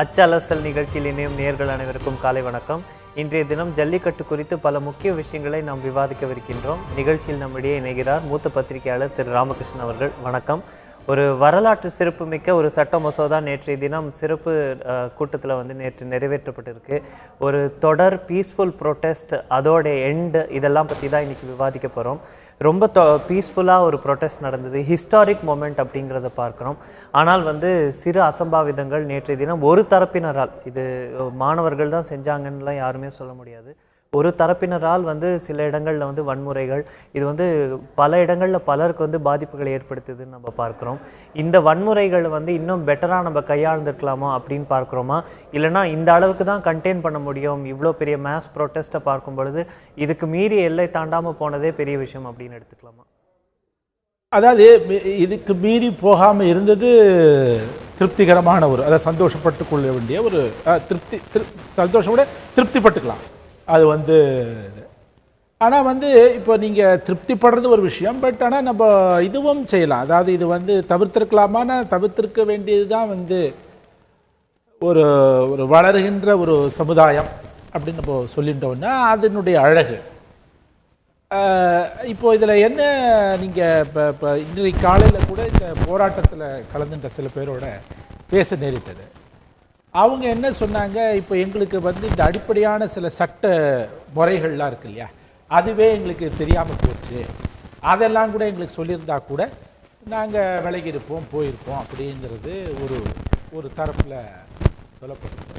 அச்சலசல் நிகழ்ச்சியில் இணையும் நேயர்கள் அனைவருக்கும் காலை வணக்கம். இன்றைய தினம் ஜல்லிக்கட்டு குறித்து பல முக்கிய விஷயங்களை நாம் விவாதிக்கவிருக்கின்றோம். நிகழ்ச்சியில் நம்மிடையே இணைகிறார் மூத்த பத்திரிகையாளர் திரு ராமகிருஷ்ணன் அவர்கள். வணக்கம். ஒரு வரலாற்று சிறப்புமிக்க ஒரு சட்ட மசோதா நேற்றைய தினம் சிறப்பு கூட்டத்தில் நேற்று நிறைவேற்றப்பட்டிருக்கு. ஒரு தொடர் பீஸ்ஃபுல் ப்ரொட்டஸ்ட், அதோட எண்டு, இதெல்லாம் பற்றி தான் இன்றைக்கி விவாதிக்க போகிறோம். ரொம்ப பீஸ்ஃபுல்லாக ஒரு ப்ரொட்டஸ்ட் நடந்தது, ஹிஸ்டாரிக் மொமெண்ட் அப்படிங்கிறத பார்க்குறோம். ஆனால் சிறு அசம்பாவிதங்கள் நேற்றைய தினம் ஒரு தரப்பினரால், இது மாணவர்கள் தான் செஞ்சாங்கன்னுலாம் யாருமே சொல்ல முடியாது, ஒரு தரப்பினரால் சில இடங்களில் வன்முறைகள், இது பல இடங்களில் பலருக்கு பாதிப்புகளை ஏற்படுத்துதுன்னு நம்ம பார்க்குறோம். இந்த வன்முறைகளை இன்னும் பெட்டராக நம்ம கையாழ்ந்துருக்கலாமா அப்படின்னு பார்க்குறோமா, இல்லைனா இந்த அளவுக்கு தான் கண்டெயின் பண்ண முடியும், இவ்வளோ பெரிய மேஸ் ப்ரொட்டஸ்ட்டை பார்க்கும் பொழுது இதுக்கு மீறி எல்லை தாண்டாமல் போனதே பெரிய விஷயம் அப்படின்னு எடுத்துக்கலாமா? அதாவது இதுக்கு மீறி போகாமல் இருந்தது திருப்திகரமான அதாவது சந்தோஷப்பட்டு கொள்ள வேண்டிய ஒரு சந்தோஷம் கூட திருப்திப்பட்டுக்கலாம். அது ஆனால் இப்போ நீங்கள் திருப்திப்படுறது ஒரு விஷயம், பட் ஆனால் நம்ம இதுவும் செய்யலாம். அதாவது இது தவிர்த்திருக்கலாமான தவிர்த்திருக்க வேண்டியது தான் ஒரு ஒரு வளர்கின்ற ஒரு சமுதாயம் அப்படின்னு நம்ம சொல்லிட்டோம்னா அதனுடைய அழகு. இப்போ இதில் என்ன, நீங்கள் இப்போ இன்றைக்கு காலையில் கூட இந்த போராட்டத்தில் கலந்துட்ட சில பேரோட பேச நேரிட்டது. அவங்க என்ன சொன்னாங்க, இப்போ எங்களுக்கு இந்த அடிப்படையான சில சட்ட முறைகள்லாம் இருக்கு இல்லையா, அதுவே எங்களுக்கு தெரியாமல் போச்சு, அதெல்லாம் கூட எங்களுக்கு சொல்லியிருந்தா கூட நாங்கள் விலகி இருப்போம், போயிருப்போம் அப்படிங்கிறது ஒரு தரப்பில் சொல்லப்படுது.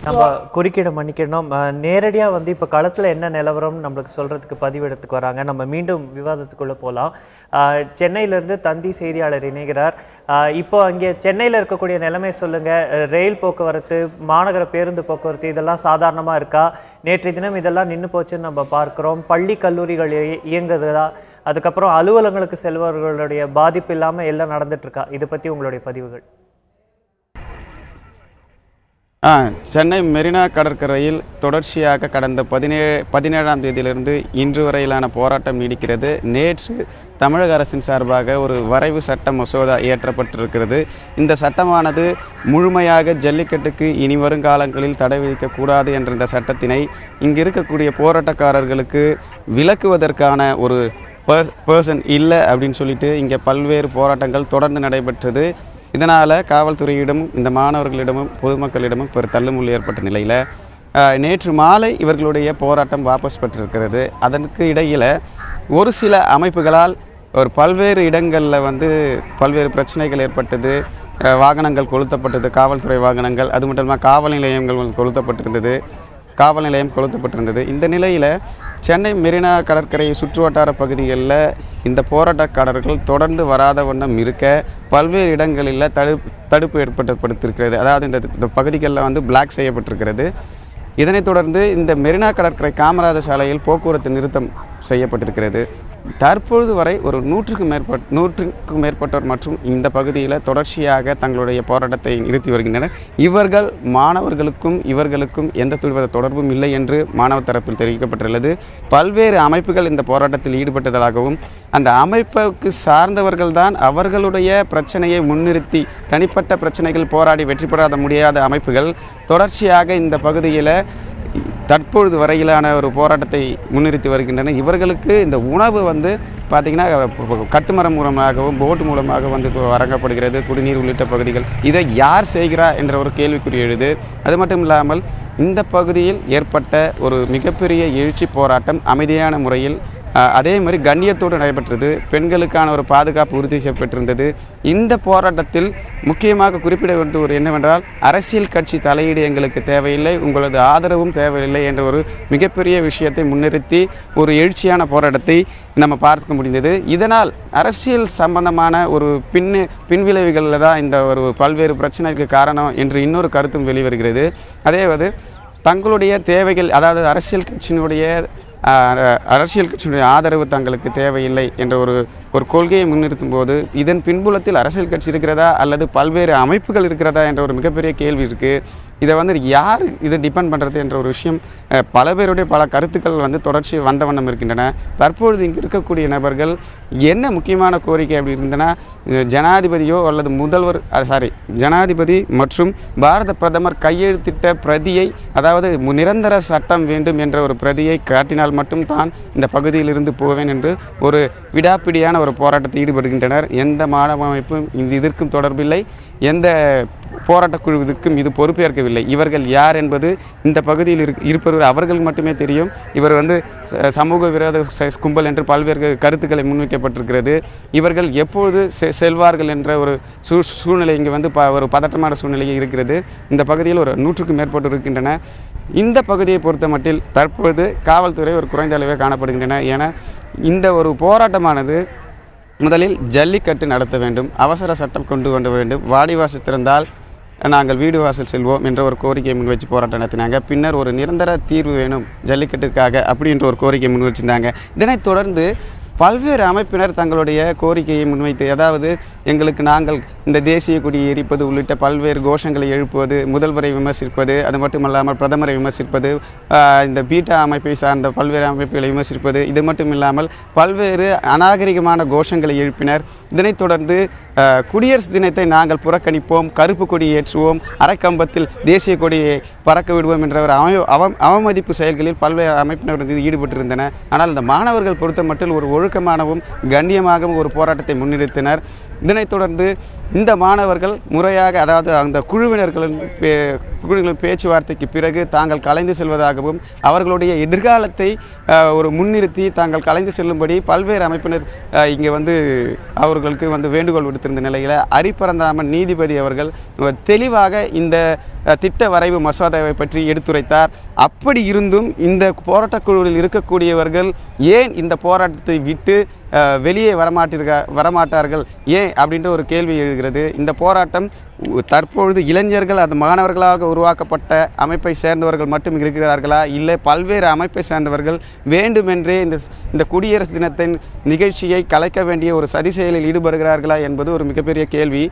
நம்ம குறுக்கிட மன்னிக்கணும். நேரடியாக இப்போ களத்தில் என்ன நிலவரம் நம்மளுக்கு சொல்கிறதுக்கு பதிவிடத்துக்கு வராங்க. நம்ம மீண்டும் விவாதத்துக்குள்ளே போகலாம். சென்னையிலேருந்து தந்தி செய்தியாளர் இணைகிறார். இப்போ அங்கே சென்னையில் இருக்கக்கூடிய நிலைமை சொல்லுங்கள். ரயில் போக்குவரத்து, மாநகர பேருந்து போக்குவரத்து, இதெல்லாம் சாதாரணமாக இருக்கா? நேற்றைய தினம் இதெல்லாம் நின்று போச்சுன்னு நம்ம பார்க்குறோம். பள்ளி கல்லூரிகள் இயங்குதா? அதுக்கப்புறம் அலுவலகங்களுக்கு செல்வர்களுடைய பாதிப்பு இல்லாமல் எல்லாம் நடந்துட்டுருக்கா? இதை பற்றி உங்களுடைய பதிவுகள். சென்னை மெரினா கடற்கரையில் தொடர்ச்சியாக கடந்த 17ஆம் தேதியிலிருந்து இன்று வரையிலான போராட்டம் நீடிக்கிறது. நேற்று தமிழக அரசின் சார்பாக ஒரு வரைவு சட்ட மசோதா இயற்றப்பட்டிருக்கிறது. இந்த சட்டமானது முழுமையாக ஜல்லிக்கட்டுக்கு இனி வருங்காலங்களில் தடை விதிக்கக்கூடாது என்ற இந்த சட்டத்தினை இங்கு இருக்கக்கூடிய போராட்டக்காரர்களுக்கு விலக்குவதற்கான ஒரு பர்சன் இல்லை அப்படின்னு சொல்லிட்டு இங்கே பல்வேறு போராட்டங்கள் தொடர்ந்து நடைபெற்றது. இதனால் காவல்துறையிடமும் இந்த மாணவர்களிடமும் பொதுமக்களிடமும் பெரு தள்ளுமுள்ளு ஏற்பட்ட நிலையில் நேற்று மாலை இவர்களுடைய போராட்டம் வாபஸ் பெற்றிருக்கிறது. அதற்கு இடையில் ஒரு சில அமைப்புகளால் பல்வேறு இடங்களில் பல்வேறு பிரச்சனைகள் ஏற்பட்டது. வாகனங்கள் கொளுத்தப்பட்டது, காவல்துறை வாகனங்கள், அது மட்டும் இல்லாமல் காவல் நிலையம் கொளுத்தப்பட்டிருந்தது. இந்த நிலையில் சென்னை மெரினா கடற்கரை சுற்றுவட்டார பகுதிகளில் இந்த போராட்டக்காரர்கள் தொடர்ந்து வராத வண்ணம் இருக்க பல்வேறு இடங்களில் தடுப்பு ஏற்படுத்தியிருக்கிறது. அதாவது இந்த பகுதிகளில் பிளாக் செய்யப்பட்டிருக்கிறது. இதனைத் தொடர்ந்து இந்த மெரினா கடற்கரை காமராஜர் சாலையில் போக்குவரத்து நிறுத்தம் செய்யப்பட்டிருக்கிறது. தற்பொழுது வரை ஒரு 100க்கும் மேற்பட்டோர் மற்றும் இந்த பகுதியில் தொடர்ச்சியாக தங்களுடைய போராட்டத்தை நிறுத்தி வருகின்றனர். இவர்கள் இவர்களுக்கும் எந்த தொடர்பும் இல்லை என்று மாணவர் தரப்பில் தெரிவிக்கப்பட்டுள்ளது. பல்வேறு அமைப்புகள் இந்த போராட்டத்தில் ஈடுபட்டதாகவும் அந்த அமைப்புக்கு சார்ந்தவர்கள் தான் அவர்களுடைய பிரச்சனையை முன்னிறுத்தி தனிப்பட்ட பிரச்சனைகள் போராடி வெற்றி பெறாத முடியாத அமைப்புகள் தொடர்ச்சியாக இந்த பகுதியில் தற்பொழுது வரையிலான ஒரு போராட்டத்தை முன்னிறுத்தி வருகின்றன. இவர்களுக்கு இந்த உணவு பார்த்திங்கன்னா கட்டுமரம் மூலமாகவும் போட் மூலமாக வழங்கப்படுகிறது, குடிநீர் உள்ளிட்ட பகுதிகள். இதை யார் செய்கிறா என்ற ஒரு கேள்விக்குறி எழுது. அது மட்டும் இல்லாமல் இந்த பகுதியில் ஏற்பட்ட ஒரு மிகப்பெரிய எழுச்சி போராட்டம் அமைதியான முறையில் அதே மாதிரி கண்ணியத்தோடு நடைபெற்றது. பெண்களுக்கான ஒரு பாதுகாப்பு உறுதி செய்யப்பட்டிருந்தது. இந்த போராட்டத்தில் முக்கியமாக குறிப்பிட வேண்டிய என்னவென்றால், அரசியல் கட்சி தலையீடு எங்களுக்கு தேவையில்லை, உங்களது ஆதரவும் தேவையில்லை என்ற ஒரு மிகப்பெரிய விஷயத்தை முன்னிறுத்தி ஒரு எழுச்சியான போராட்டத்தை நம்ம பார்க்க முடிந்தது. இதனால் அரசியல் சம்பந்தமான ஒரு பின்விளைவுகளில் தான் இந்த ஒரு பல்வேறு பிரச்சனைக்கு காரணம் என்று இன்னொரு கருத்தும் வெளிவருகிறது. அதேவது தங்களுடைய தேவைகள், அதாவது அரசியல் கட்சியினுடைய ஆதரவு தங்களுக்கு தேவையில்லை என்ற ஒரு ஒரு கொள்கையை முன்னிறுத்தும் போது இதன் பின்புலத்தில் அரசியல் கட்சி இருக்கிறதா அல்லது பல்வேறு அமைப்புகள் இருக்கிறதா என்ற ஒரு மிகப்பெரிய கேள்வி இருக்குது. இதை வந்து யார் இதை டிபெண்ட் பண்ணுறது என்ற ஒரு விஷயம் பல பேருடைய பல கருத்துக்கள் வந்து தொடர்ச்சி வந்த வண்ணம் இருக்கின்றன. தற்பொழுது இங்கே இருக்கக்கூடிய நபர்கள் என்ன முக்கியமான கோரிக்கை அப்படி இருந்தனா, ஜனாதிபதியோ அல்லது முதல்வர் ஜனாதிபதி மற்றும் பாரத பிரதமர் கையெழுத்திட்ட பிரதியை, அதாவது நிரந்தர சட்டம் வேண்டும் என்ற ஒரு பிரதியை காட்டினால் மட்டும்தான் இந்த பகுதியிலிருந்து போவேன் என்று ஒரு விடாப்பிடியான ஒரு போராட்டத்தில் ஈடுபடுகின்றனர். எந்த மாணவ அமைப்பும் இதற்கும் தொடர்பில்லை, எந்த போராட்டக் குழுவிற்கும் இது பொறுப்பேற்கவில்லை. இவர்கள் யார் என்பது இந்த பகுதியில் இருப்பவர் அவர்களுக்கு மட்டுமே தெரியும். இவர் வந்து சமூக விரோத கும்பல் என்று பல்வேறு கருத்துக்களை முன்வைக்கப்பட்டிருக்கிறது. இவர்கள் எப்பொழுது செல்வார்கள் என்ற ஒரு சூழ்நிலை இங்கே வந்து ஒரு பதட்டமான சூழ்நிலையே இருக்கிறது. இந்த பகுதியில் ஒரு 100க்கும் மேற்பட்டு இருக்கின்றன. இந்த பகுதியை பொறுத்த மட்டில் தற்பொழுது காவல்துறை ஒரு குறைந்த அளவே காணப்படுகின்றன. என இந்த ஒரு போராட்டமானது முதலில் ஜல்லிக்கட்டு நடத்த வேண்டும், அவசர சட்டம் கொண்டு வர வேண்டும், வாடிவாசல் திறந்தால் நாங்கள் வீடு வாசல் செல்வோம் என்ற ஒரு கோரிக்கையை முன்வச்சு போராட்டம் நடத்தினாங்க. பின்னர் ஒரு நிரந்தர தீர்வு வேணும் ஜல்லிக்கட்டுக்காக அப்படின்ற ஒரு கோரிக்கையை முன் வச்சிருந்தாங்க. இதனைத் தொடர்ந்து பல்வேறு அமைப்பினர் தங்களுடைய கோரிக்கையை முன்வைத்து, அதாவது எங்களுக்கு நாங்கள் இந்த தேசிய கொடியை எரிப்பது உள்ளிட்ட பல்வேறு கோஷங்களை எழுப்புவது, முதல்வரை விமர்சிப்பது, அது மட்டுமல்லாமல் பிரதமரை விமர்சிப்பது, இந்த பீட்டா அமைப்பை சார்ந்த பல்வேறு அமைப்புகளை விமர்சிப்பது, இது மட்டும் இல்லாமல் பல்வேறு அநாகரிகமான கோஷங்களை எழுப்பினர். இதனைத் தொடர்ந்து குடியரசு தினத்தை நாங்கள் புறக்கணிப்போம், கருப்பு கொடி ஏற்றுவோம், அரைக்கம்பத்தில் தேசிய கொடியை பறக்க விடுவோம் என்ற ஒரு அவமதிப்பு செயல்களில் பல்வேறு அமைப்பினர் ஈடுபட்டிருந்தன. ஆனால் இந்த மாணவர்கள் பொறுத்த மட்டும் ஒரு ஒழுக்கமானவும் கண்ணியமாகவும் ஒரு போராட்டத்தை முன்னிறுத்தினர். இதனைத் தொடர்ந்து இந்த மாணவர்கள் முறையாக, அதாவது அந்த குழுவினர்களின் பேச்சுவார்த்தைக்கு பிறகு தாங்கள் கலைந்து செல்வதாகவும் அவர்களுடைய எதிர்காலத்தை ஒரு முன்னிறுத்தி தாங்கள் கலைந்து செல்லும்படி பல்வேறு அமைப்பினர் இங்கே வந்து அவர்களுக்கு வந்து வேண்டுகோள் விடுத்திருந்த நிலையில் அரிப்பரந்தாமன் நீதிபதி அவர்கள் தெளிவாக இந்த திட்ட வரைவு மசோதாவை பற்றி எடுத்துரைத்தார். அப்படி இருந்தும் இந்த போராட்டக்குழுவில் இருக்கக்கூடியவர்கள் ஏன் இந்த போராட்டத்தை விட்டு வெளியே வரமாட்டார்கள் ஏன் அப்படின்ற ஒரு கேள்வி எழுகிறது. இந்த போராட்டம் தற்பொழுது இளைஞர்கள், அது மாணவர்களாக உருவாக்கப்பட்ட அமைப்பை சேர்ந்தவர்கள் மட்டும் இருக்கிறார்களா, இல்லை பல்வேறு அமைப்பை சேர்ந்தவர்கள் வேண்டுமென்றே இந்த குடியரசு தினத்தின் நிகழ்ச்சியை கலைக்க வேண்டிய ஒரு சதி செயலில் ஈடுபடுகிறார்களா என்பது ஒரு மிகப்பெரிய கேள்வி.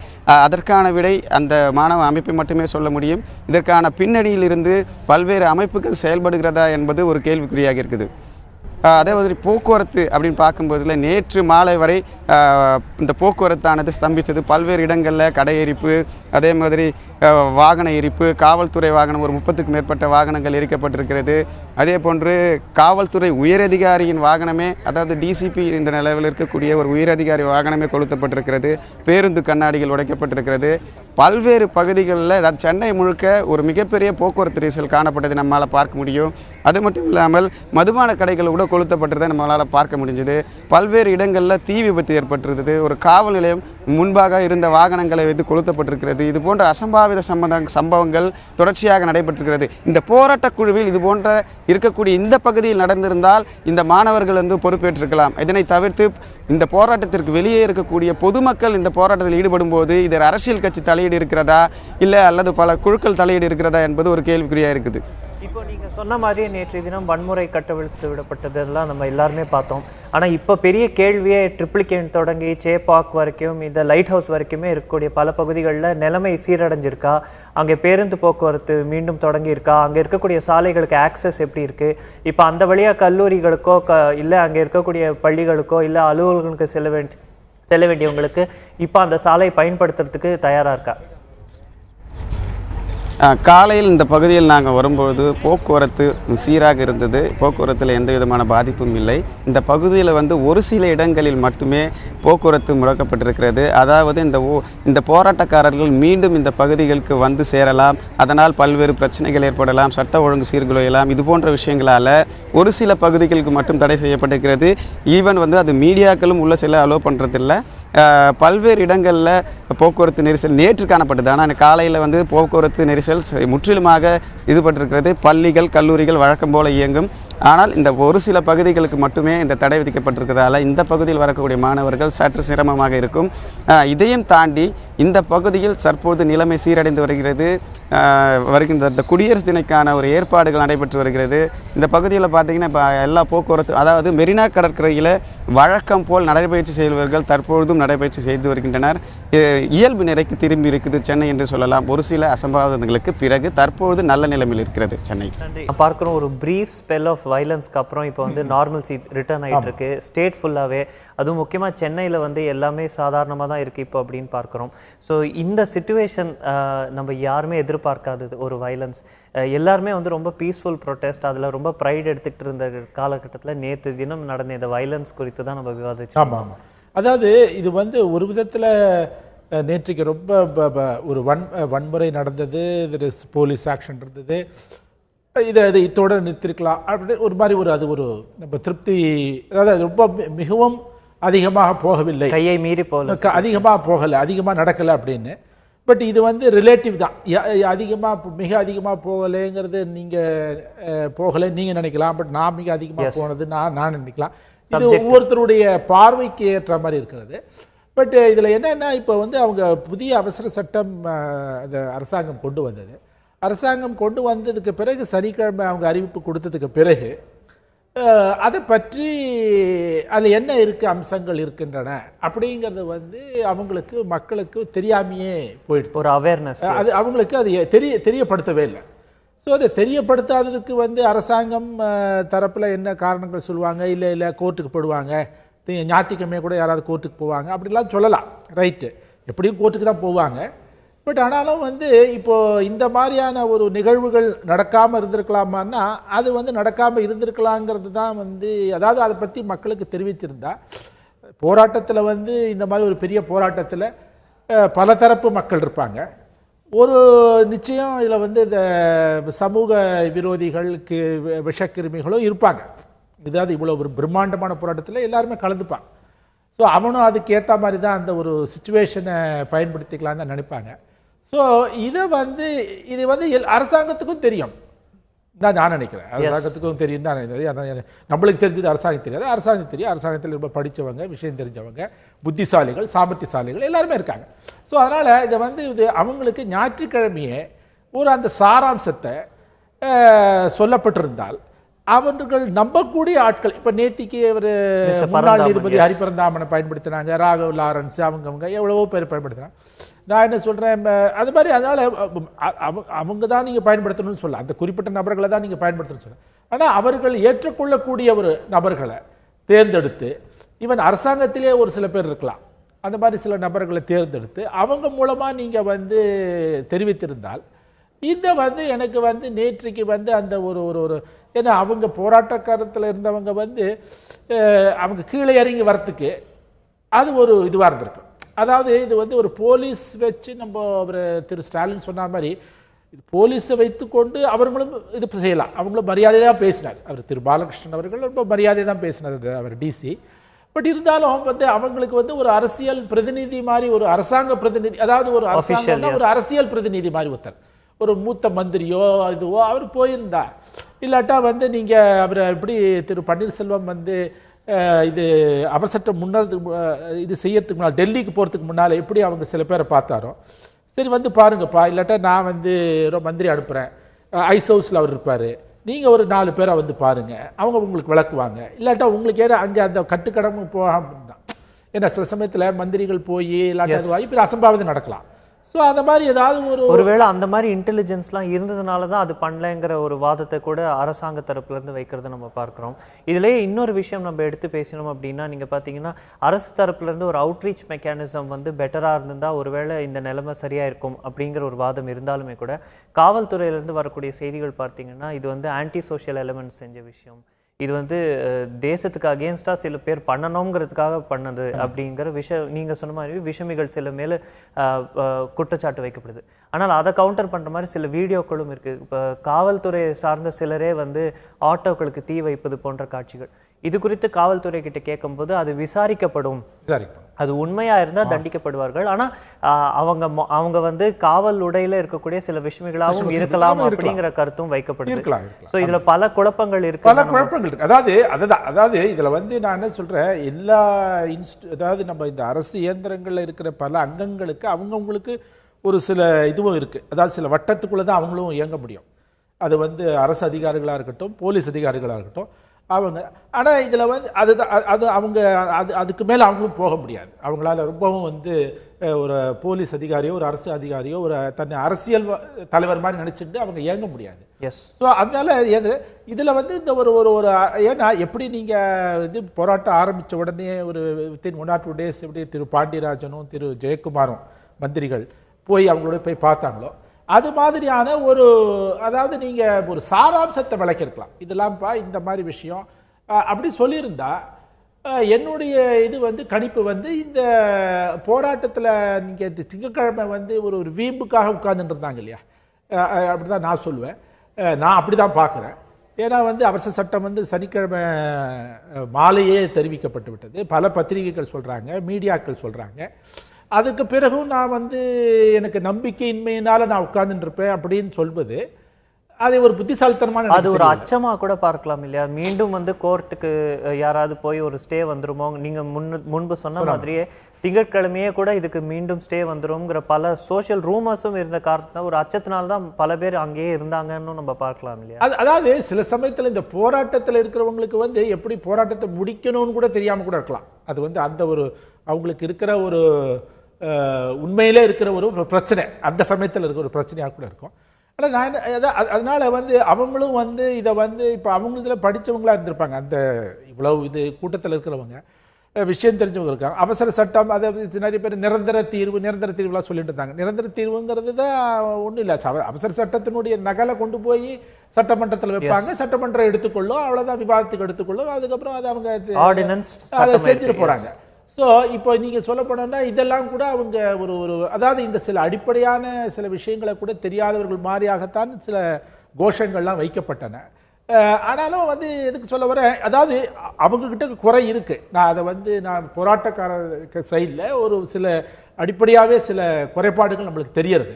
அதற்கான விடை அந்த மாணவ அமைப்பை மட்டுமே சொல்ல முடியும். இதற்கான பின்னணியில் இருந்து பல்வேறு அமைப்புகள் செயல்படுகிறதா என்பது ஒரு கேள்விக்குறியாக இருக்குது. அதே மாதிரி போக்குவரத்து அப்படின்னு பார்க்கும்போதுல நேற்று மாலை வரை இந்த போக்குவரத்தானது ஸ்தம்பித்தது. பல்வேறு இடங்களில் கடை எரிப்பு, அதே மாதிரி வாகன எரிப்பு, காவல்துறை வாகனம் ஒரு 30க்கும் மேற்பட்ட வாகனங்கள் எரிக்கப்பட்டிருக்கிறது. அதே போன்று காவல்துறை உயரதிகாரியின் வாகனமே, அதாவது டிசிபி இந்த நிலையில் இருக்கக்கூடிய ஒரு உயரதிகாரி வாகனமே கொளுத்தப்பட்டிருக்கிறது. பேருந்து கண்ணாடிகள் உடைக்கப்பட்டிருக்கிறது. பல்வேறு பகுதிகளில், அதாவது சென்னை முழுக்க ஒரு மிகப்பெரிய போக்குவரத்து நெரிசல் காணப்பட்டது நம்மளால் பார்க்க முடியும். அது மட்டும் இல்லாமல் மதுபான கடைகள் கூட கொளுத்தப்பட்டதை நம்மளால் பார்க்க முடிஞ்சது. பல்வேறு இடங்களில் தீ விபத்து ஏற்பட்டிருந்தது. ஒரு காவல் நிலையம் முன்பாக இருந்த வாகனங்களை வைத்து கொளுத்தப்பட்டிருக்கிறது. இது போன்ற அசம்பாவித சம்பவங்கள் தொடர்ச்சியாக நடைபெற்றிருக்கிறது. இந்த போராட்டக் குழுவில் இது போன்ற இருக்கக்கூடிய இந்த பகுதியில் நடந்திருந்தால் இந்த மாணவர்கள் வந்து பொறுப்பேற்றிருக்கலாம். இதனை தவிர்த்து இந்த போராட்டத்திற்கு வெளியே இருக்கக்கூடிய பொதுமக்கள் இந்த போராட்டத்தில் ஈடுபடும் போது இதில் அரசியல் கட்சி தலையீடு இருக்கிறதா, இல்லை அல்லது பல குழுக்கள் தலையீடு இருக்கிறதா என்பது ஒரு கேள்விக்குறியாக இருக்குது. இப்போ நீங்கள் சொன்ன மாதிரியே நேற்றைய தினம் வன்முறை கட்டவிழ்த்து விடப்பட்டதெல்லாம் நம்ம எல்லாருமே பார்த்தோம். ஆனால் இப்போ பெரிய கேள்வியே ட்ரிப்ளிகேன் தொடங்கி சேப்பாக் வரைக்கும், இந்த லைட் ஹவுஸ் வரைக்குமே இருக்கக்கூடிய பல பகுதிகளில் நிலைமை சீரடைஞ்சிருக்கா, அங்கே பேருந்து போக்குவரத்து மீண்டும் தொடங்கி இருக்கா, அங்கே இருக்கக்கூடிய சாலைகளுக்கு ஆக்சஸ் எப்படி இருக்குது, இப்போ அந்த வழியாக கல்லூரிகளுக்கோ இல்லை அங்கே இருக்கக்கூடிய பள்ளிகளுக்கோ இல்லை அலுவலர்களுக்கு செல்ல வேண்டியவங்களுக்கு இப்போ அந்த சாலை பயன்படுத்துறதுக்கு தயாராக இருக்கா? காலையில் இந்த பகுதியில் நாங்கள் வரும்பொழுது போக்குவரத்து சீராக இருந்தது. போக்குவரத்தில் எந்த விதமான பாதிப்பும் இல்லை. இந்த பகுதியில் வந்து ஒரு சில இடங்களில் மட்டுமே போக்குவரத்து முடக்கப்பட்டிருக்கிறது. அதாவது இந்த போராட்டக்காரர்கள் மீண்டும் இந்த பகுதிகளுக்கு வந்து சேரலாம், அதனால் பல்வேறு பிரச்சனைகள் ஏற்படலாம், சட்ட ஒழுங்கு சீர்குலையலாம், இது போன்ற விஷயங்களால் ஒரு சில பகுதிகளுக்கு மட்டும் தடை செய்யப்பட்டிருக்கிறது. ஈவன் வந்து அது மீடியாக்களும் உள்ள சில அலோவ் பண்ணுறதில்ல. பல்வேறு இடங்களில் போக்குவரத்து நெரிசல் நேற்று காணப்பட்டது. ஆனால் காலையில் வந்து போக்குவரத்து நெரிசல் முற்றிலுமாக இதுபட்டிருக்கிறது. பள்ளிகள் கல்லூரிகள் வழக்கம் போல இயங்கும். ஆனால் இந்த ஒரு சில பகுதிகளுக்கு மட்டுமே இந்த தடை விதிக்கப்பட்டிருக்கிறதால இந்த பகுதியில் வரக்கூடிய மாணவர்கள் சற்று சிரமமாக இருக்கும். இதையும் தாண்டி இந்த பகுதியில் தற்போது நிலைமை சீரடைந்து வருகிறது. வருகின்ற இந்த குடியரசு தினைக்கான ஒரு ஏற்பாடுகள் நடைபெற்று வருகிறது. இந்த பகுதியில் பார்த்தீங்கன்னா இப்போ எல்லா போக்குவரத்து, அதாவது மெரினா கடற்கரையில் வழக்கம் போல் நடைபயிற்சி செய்பவர்கள் தற்பொழுதும் நடைபயிற்சி செய்து வருகின்றனர். இயல்பு நிலைக்கு திரும்பி இருக்குது சென்னை என்று சொல்லலாம். ஒரு சில அசம்பாவிதங்களுக்கு பிறகு தற்பொழுது நல்ல நிலைமையில் இருக்கிறது சென்னை. பார்க்குறோம் ஒரு பிரீஃப் ஸ்பெல் ஆஃப் வயலன்ஸ்க்கு அப்புறம் இப்போ வந்து நார்மல்சி ரிட்டர்ன் ஆகிட்டு இருக்கு ஸ்டேட் ஃபுல்லாகவே. அதுவும் முக்கியமாக சென்னையில் வந்து எல்லாமே சாதாரணமாக தான் இருக்குது இப்போ அப்படின்னு பார்க்குறோம். ஸோ இந்த சிச்சுவேஷன் நம்ம யாருமே எதிர்பார்க்காதது ஒரு வயலன்ஸ். எல்லாருமே வந்து ரொம்ப பீஸ்ஃபுல் ப்ரொட்டஸ்ட், அதில் ரொம்ப ப்ரைட் எடுத்துக்கிட்டு இருந்த காலகட்டத்தில் நேற்று தினம் நடந்த இந்த வயலன்ஸ் குறித்து தான் நம்ம விவாதிச்சோம். ஆமாம். அதாவது இது வந்து ஒரு விதத்தில் நேற்றுக்கு ரொம்ப ஒரு வன்முறை நடந்தது. இது போலீஸ் ஆக்ஷன் இருந்தது. இது இத்தோட நிறுத்திருக்கலாம் அப்படி ஒரு மாதிரி அது ஒரு நம்ம திருப்தி. அதாவது ரொம்ப மிகவும் அதிகமாக போகவில்லை, கையை மீறி போகல, அதிகமாக போகலை, அதிகமாக நடக்கலை அப்படின்னு. பட் இது வந்து ரிலேட்டிவ் தான். மிக அதிகமாக போகலைங்கிறது நீங்கள் போகலை நீங்கள் நினைக்கலாம். பட் நான் மிக அதிகமாக போனது நான் நினைக்கலாம். இது ஒவ்வொருத்தருடைய பார்வைக்கு ஏற்ற மாதிரி இருக்கிறது. பட் இதில் என்னென்னா இப்போ வந்து அவங்க புதிய அவசர சட்டம் அந்த அரசாங்கம் கொண்டு வந்தது. அரசாங்கம் கொண்டு வந்ததுக்கு பிறகு சனிக்கிழமை அவங்க அறிவிப்பு கொடுத்ததுக்கு பிறகு அதை பற்றி அதில் என்ன இருக்குது அம்சங்கள் இருக்கின்றன அப்படிங்கிறது வந்து அவங்களுக்கு மக்களுக்கு தெரியாமையே போயிடுது. ஒரு அவேர்னஸ் அது அவங்களுக்கு அது தெரியப்படுத்தவே இல்லை. ஸோ அதை தெரியப்படுத்தாததுக்கு வந்து அரசாங்கம் தரப்பில் என்ன காரணங்கள் சொல்லுவாங்க, இல்லை கோர்ட்டுக்கு போடுவாங்க, ஞாயிற்றுக்கிழமை கூட யாராவது கோர்ட்டுக்கு போவாங்க அப்படிலாம் சொல்லலாம். ரைட்டு, எப்படியும் கோர்ட்டுக்கு தான் போவாங்க. பட் ஆனாலும் வந்து இப்போது இந்த மாதிரியான ஒரு நிகழ்வுகள் நடக்காமல் இருந்திருக்கலாமான்னா அது வந்து நடக்காமல் இருந்திருக்கலாங்கிறது தான் வந்து, அதாவது அதை பற்றி மக்களுக்கு தெரிவிச்சிருந்தா போராட்டத்தில் வந்து இந்த மாதிரி ஒரு பெரிய போராட்டத்தில் பல தரப்பு மக்கள் இருப்பாங்க. ஒரு நிச்சயம் இதில் வந்து இந்த சமூக விரோதிகளுக்கு விஷக்கிருமிகளும் இருப்பாங்க. இதாவது இவ்வளோ ஒரு பிரம்மாண்டமான போராட்டத்தில் எல்லாருமே கலந்துப்பாங்க. ஸோ அவனும் அதுக்கு ஏற்ற மாதிரி தான் அந்த ஒரு சுச்சுவேஷனை பயன்படுத்திக்கலான்னு தான் நினைப்பாங்க. ஸோ இது வந்து அரசாங்கத்துக்கும் தெரியும் தான் நான் நினைக்கிறேன். அரசாங்கத்துக்கும் தெரியும் தான். நம்மளுக்கு தெரிஞ்சது அரசாங்கம் தெரியாது, அரசாங்கம் தெரியும். அரசாங்கத்தில் ரொம்ப படித்தவங்க, விஷயம் தெரிஞ்சவங்க, புத்திசாலிகள், சாமர்த்தியசாலிகள் எல்லாருமே இருக்காங்க. ஸோ அதனால் இதை வந்து அவங்களுக்கு ஞாயிற்றுக்கிழமையே ஒரு அந்த சாராம்சத்தை சொல்லப்பட்டிருந்தால் அவர்கள் நம்பக்கூடிய ஆட்கள். இப்போ நேத்திக்கு ஒரு முன்னாள் நீதிபதி ஹரிபரந்தாமனை பயன்படுத்தினாங்க, ராகவ் லாரன்ஸ், அவங்க எவ்வளவோ பேர் பயன்படுத்தினாங்க. நான் என்ன சொல்கிறேன், அது மாதிரி அதனால் அவங்க தான் நீங்கள் பயன்படுத்தணும்னு சொல்ல, அந்த குறிப்பிட்ட நபர்களை தான் நீங்கள் பயன்படுத்தணும்னு சொல்ல. ஆனால் அவர்கள் ஏற்றுக்கொள்ளக்கூடிய ஒரு நபர்களை தேர்ந்தெடுத்து, ஈவன் அரசாங்கத்திலே ஒரு சில பேர் இருக்கலாம், அந்த மாதிரி சில நபர்களை தேர்ந்தெடுத்து அவங்க மூலமாக நீங்கள் வந்து தெரிவித்திருந்தால் இந்த வந்து எனக்கு வந்து நேற்றைக்கு வந்து அந்த ஒரு ஏன்னா அவங்க போராட்டக்காரத்தில் இருந்தவங்க வந்து அவங்க கீழே இறங்கி வரத்துக்கு அது ஒரு இதுவாக இருந்திருக்கு. அதாவது இது வந்து ஒரு போலீஸ் வச்சு நம்ம அவர் திரு ஸ்டாலின் சொன்ன மாதிரி இது போலீஸை வைத்துக்கொண்டு அவர்களும் இது செய்யலாம். அவங்களும் மரியாதையாக பேசினார். அவர் திரு பாலகிருஷ்ணன் அவர்கள் ரொம்ப மரியாதை தான் பேசினார் அவர் டிசி. பட் இருந்தாலும் வந்து அவங்களுக்கு வந்து ஒரு அரசியல் பிரதிநிதி மாதிரி, ஒரு அரசாங்க பிரதிநிதி, அதாவது ஒரு அரசியல் பிரதிநிதி மாதிரி ஒருத்தர், ஒரு மூத்த மந்திரியோ இதுவோ அவர் போயிருந்தா, இல்லாட்டா வந்து நீங்கள் அவர் எப்படி திரு பன்னீர்செல்வம் வந்து இது அவசர இது செய்யறதுக்கு முன்னால், டெல்லிக்கு போகிறதுக்கு முன்னால் எப்படி அவங்க சில பேரை பார்த்தாரோ, சரி வந்து பாருங்கப்பா, இல்லாட்டா நான் வந்து மந்திரி அனுப்புகிறேன், ஐஸ் ஹவுஸில் அவர் இருப்பார், நீங்கள் ஒரு 4 பேரை வந்து பாருங்கள், அவங்க உங்களுக்கு விளக்குவாங்க, இல்லாட்டா உங்களுக்கு ஏன்னா அங்கே அந்த கட்டுக்கடமும் போகாமல் தான். ஏன்னா சில சமயத்தில் மந்திரிகள் போய் இல்லாட்டா இப்போ அசம்பாவிதம் நடக்கலாம். ஸோ அந்த மாதிரி ஏதாவது ஒருவேளை அந்த மாதிரி இன்டெலிஜென்ஸ்லாம் இருந்ததுனால தான் அது பண்ணலைங்கிற ஒரு வாதத்தை கூட அரசாங்க தரப்புலேருந்து வைக்கிறத நம்ம பார்க்குறோம். இதுலேயே இன்னொரு விஷயம் நம்ம எடுத்து பேசணும் அப்படின்னா, நீங்கள் பார்த்தீங்கன்னா அரசு தரப்புலேருந்து ஒரு அவுட்ரீச் மெக்கானிசம் வந்து பெட்டராக இருந்திருந்தால் ஒருவேளை இந்த நிலைமை சரியாக இருக்கும் அப்படிங்கிற ஒரு வாதம் இருந்தாலுமே கூட, காவல்துறையிலேருந்து வரக்கூடிய செய்திகள் பார்த்தீங்கன்னா இது வந்து ஆன்டி சோஷியல் எலிமெண்ட்ஸ் செஞ்ச விஷயம், இது வந்து தேசத்துக்கு அகேன்ஸ்டாக சில பேர் பண்ணணுங்கிறதுக்காக பண்ணது அப்படிங்கிற நீங்கள் சொன்ன மாதிரி விஷமிகள் சில மேலே குற்றச்சாட்டு வைக்கப்படுது. ஆனால் அதை கவுண்டர் பண்ணுற மாதிரி சில வீடியோக்களும் இருக்குது. இப்போ காவல்துறை சார்ந்த சிலரே வந்து ஆட்டோக்களுக்கு தீ வைப்பது போன்ற காட்சிகள், இது குறித்து காவல்துறை கிட்ட கேட்கும்போது அது விசாரிக்கப்படும் அது உண்மையா இருந்தா தண்டிக்கப்படுவார்கள். ஆனா அவங்க வந்து காவல் உடையில இருக்கக்கூடிய சில விஷயங்களாகவும் இருக்கலாம் அப்படிங்கிற கருத்தும் வைக்கப்படுது. சோ இதுல பல குழப்பங்கள் இருக்கு. பல குழப்பங்கள் இருக்கு. அதாவது இதுல வந்து நான் என்ன சொல்றேன், எல்லா அதாவது நம்ம இந்த அரசு இயந்திரங்கள்ல இருக்கிற பல அங்கங்களுக்கு அவங்கவுங்களுக்கு ஒரு சில இதுவும் இருக்கு. அதாவது சில வட்டத்துக்குள்ளதான் அவங்களும் இயங்க முடியும். அது வந்து அரசு அதிகாரிகளா இருக்கட்டும், போலீஸ் அதிகாரிகளா இருக்கட்டும் அவங்க. ஆனால் இதில் வந்து அது அவங்க அதுக்கு மேலே அவங்களும் போக முடியாது. அவங்களால ரொம்பவும் வந்து ஒரு போலீஸ் அதிகாரியோ ஒரு அரசு அதிகாரியோ ஒரு தன்னை அரசியல் தலைவர் மாதிரி நினச்சிட்டு அவங்க இயங்க முடியாது. ஸோ அதனால இதில் வந்து இந்த ஒரு ஒரு ஒரு ஏன்னா எப்படி நீங்கள் இது போராட்டம் ஆரம்பித்த உடனே ஒரு வித்தின் 1 or 2 days எப்படி திரு பாண்டியராஜனும் திரு ஜெயக்குமாரும் மந்திரிகள் போய் அவங்களோட போய் பார்த்தாங்களோ அது மாதிரியான ஒரு அதாவது நீங்கள் ஒரு சாராம்சத்தை விளக்கிருக்கலாம். இதெல்லாம்ப்பா இந்த மாதிரி விஷயம் அப்படி சொல்லியிருந்தா என்னுடைய இது வந்து கணிப்பு வந்து இந்த போராட்டத்தில் நீங்கள் திங்கட்கிழமை வந்து ஒரு ஒரு வீம்புக்காக உட்கார்ந்துட்டு இருந்தாங்க இல்லையா, அப்படி தான் நான் சொல்லுவேன். நான் அப்படி தான் பார்க்குறேன். ஏன்னா வந்து அவசர சட்டம் வந்து சனிக்கிழமை மாலையே தெரிவிக்கப்பட்டு விட்டது. பல பத்திரிகைகள் சொல்கிறாங்க, மீடியாக்கள் சொல்கிறாங்க. அதுக்கு பிறகும் நான் வந்து எனக்கு நம்பிக்கையின்மையினால நான் உட்கார்ந்துட்டு இருப்பேன் அப்படின்னு சொல்வது அது ஒரு புத்திசாலித்தனமான அது ஒரு அச்சமா கூட பார்க்கலாம் இல்லையா? மீண்டும் வந்து கோர்ட்டுக்கு யாராவது போய் ஒரு ஸ்டே வந்துருமோ, நீங்க முன்பு சொன்ன மாதிரியே திங்கட்கிழமையே கூட இதுக்கு மீண்டும் ஸ்டே வந்துரும்ங்கிற பல சோஷியல் ரூமர்ஸும் இருந்த காரணத்தினால ஒரு அச்சத்தினால்தான் பல பேர் அங்கேயே இருந்தாங்கன்னு நம்ம பார்க்கலாம் இல்லையா? அதாவது சில சமயத்தில் இந்த போராட்டத்தில் இருக்கிறவங்களுக்கு வந்து எப்படி போராட்டத்தை முடிக்கணும்னு கூட தெரியாம கூட இருக்கலாம். அது வந்து அந்த ஒரு அவங்களுக்கு இருக்கிற ஒரு உண்மையிலே இருக்கிற ஒரு பிரச்சனை, அந்த சமயத்தில் இருக்கிற ஒரு பிரச்சனையாக கூட இருக்கும். ஆனால் நான் அதனால வந்து அவங்களும் வந்து இதை வந்து இப்போ அவங்க இதில் படித்தவங்களா இருந்திருப்பாங்க. அந்த இவ்வளவு இது கூட்டத்தில் இருக்கிறவங்க விஷயம் தெரிஞ்சவங்க இருக்காங்க. அவசர சட்டம் அதை நிறைய பேர் நிரந்தர தீர்வுலாம் சொல்லிட்டு இருந்தாங்க. நிரந்தர தீர்வுங்கிறது தான் ஒன்றும் இல்லை. அவசர சட்டத்தினுடைய நகலை கொண்டு போய் சட்டமன்றத்தில் வைப்பாங்க, சட்டமன்றம் எடுத்துக்கொள்ளும், அவ்வளோதான் விவாதத்துக்கு எடுத்துக்கொள்ளும். அதுக்கப்புறம் அதை அவங்க அதை செஞ்சுட்டு போகிறாங்க. ஸோ இப்போ நீங்கள் சொல்ல போனோம்னா இதெல்லாம் கூட அவங்க ஒரு ஒரு அதாவது இந்த சில அடிப்படையான சில விஷயங்களை கூட தெரியாதவர்கள் மாதிரியாகத்தான் சில கோஷங்கள்லாம் வைக்கப்பட்டன. ஆனாலும் வந்து எதுக்கு சொல்ல வர, அதாவது அவங்கக்கிட்ட குறை இருக்குது. நான் அதை வந்து நான் போராட்டக்கார சைடில் ஒரு சில அடிப்படையாகவே சில குறைபாடுகள் நம்மளுக்கு தெரியறது.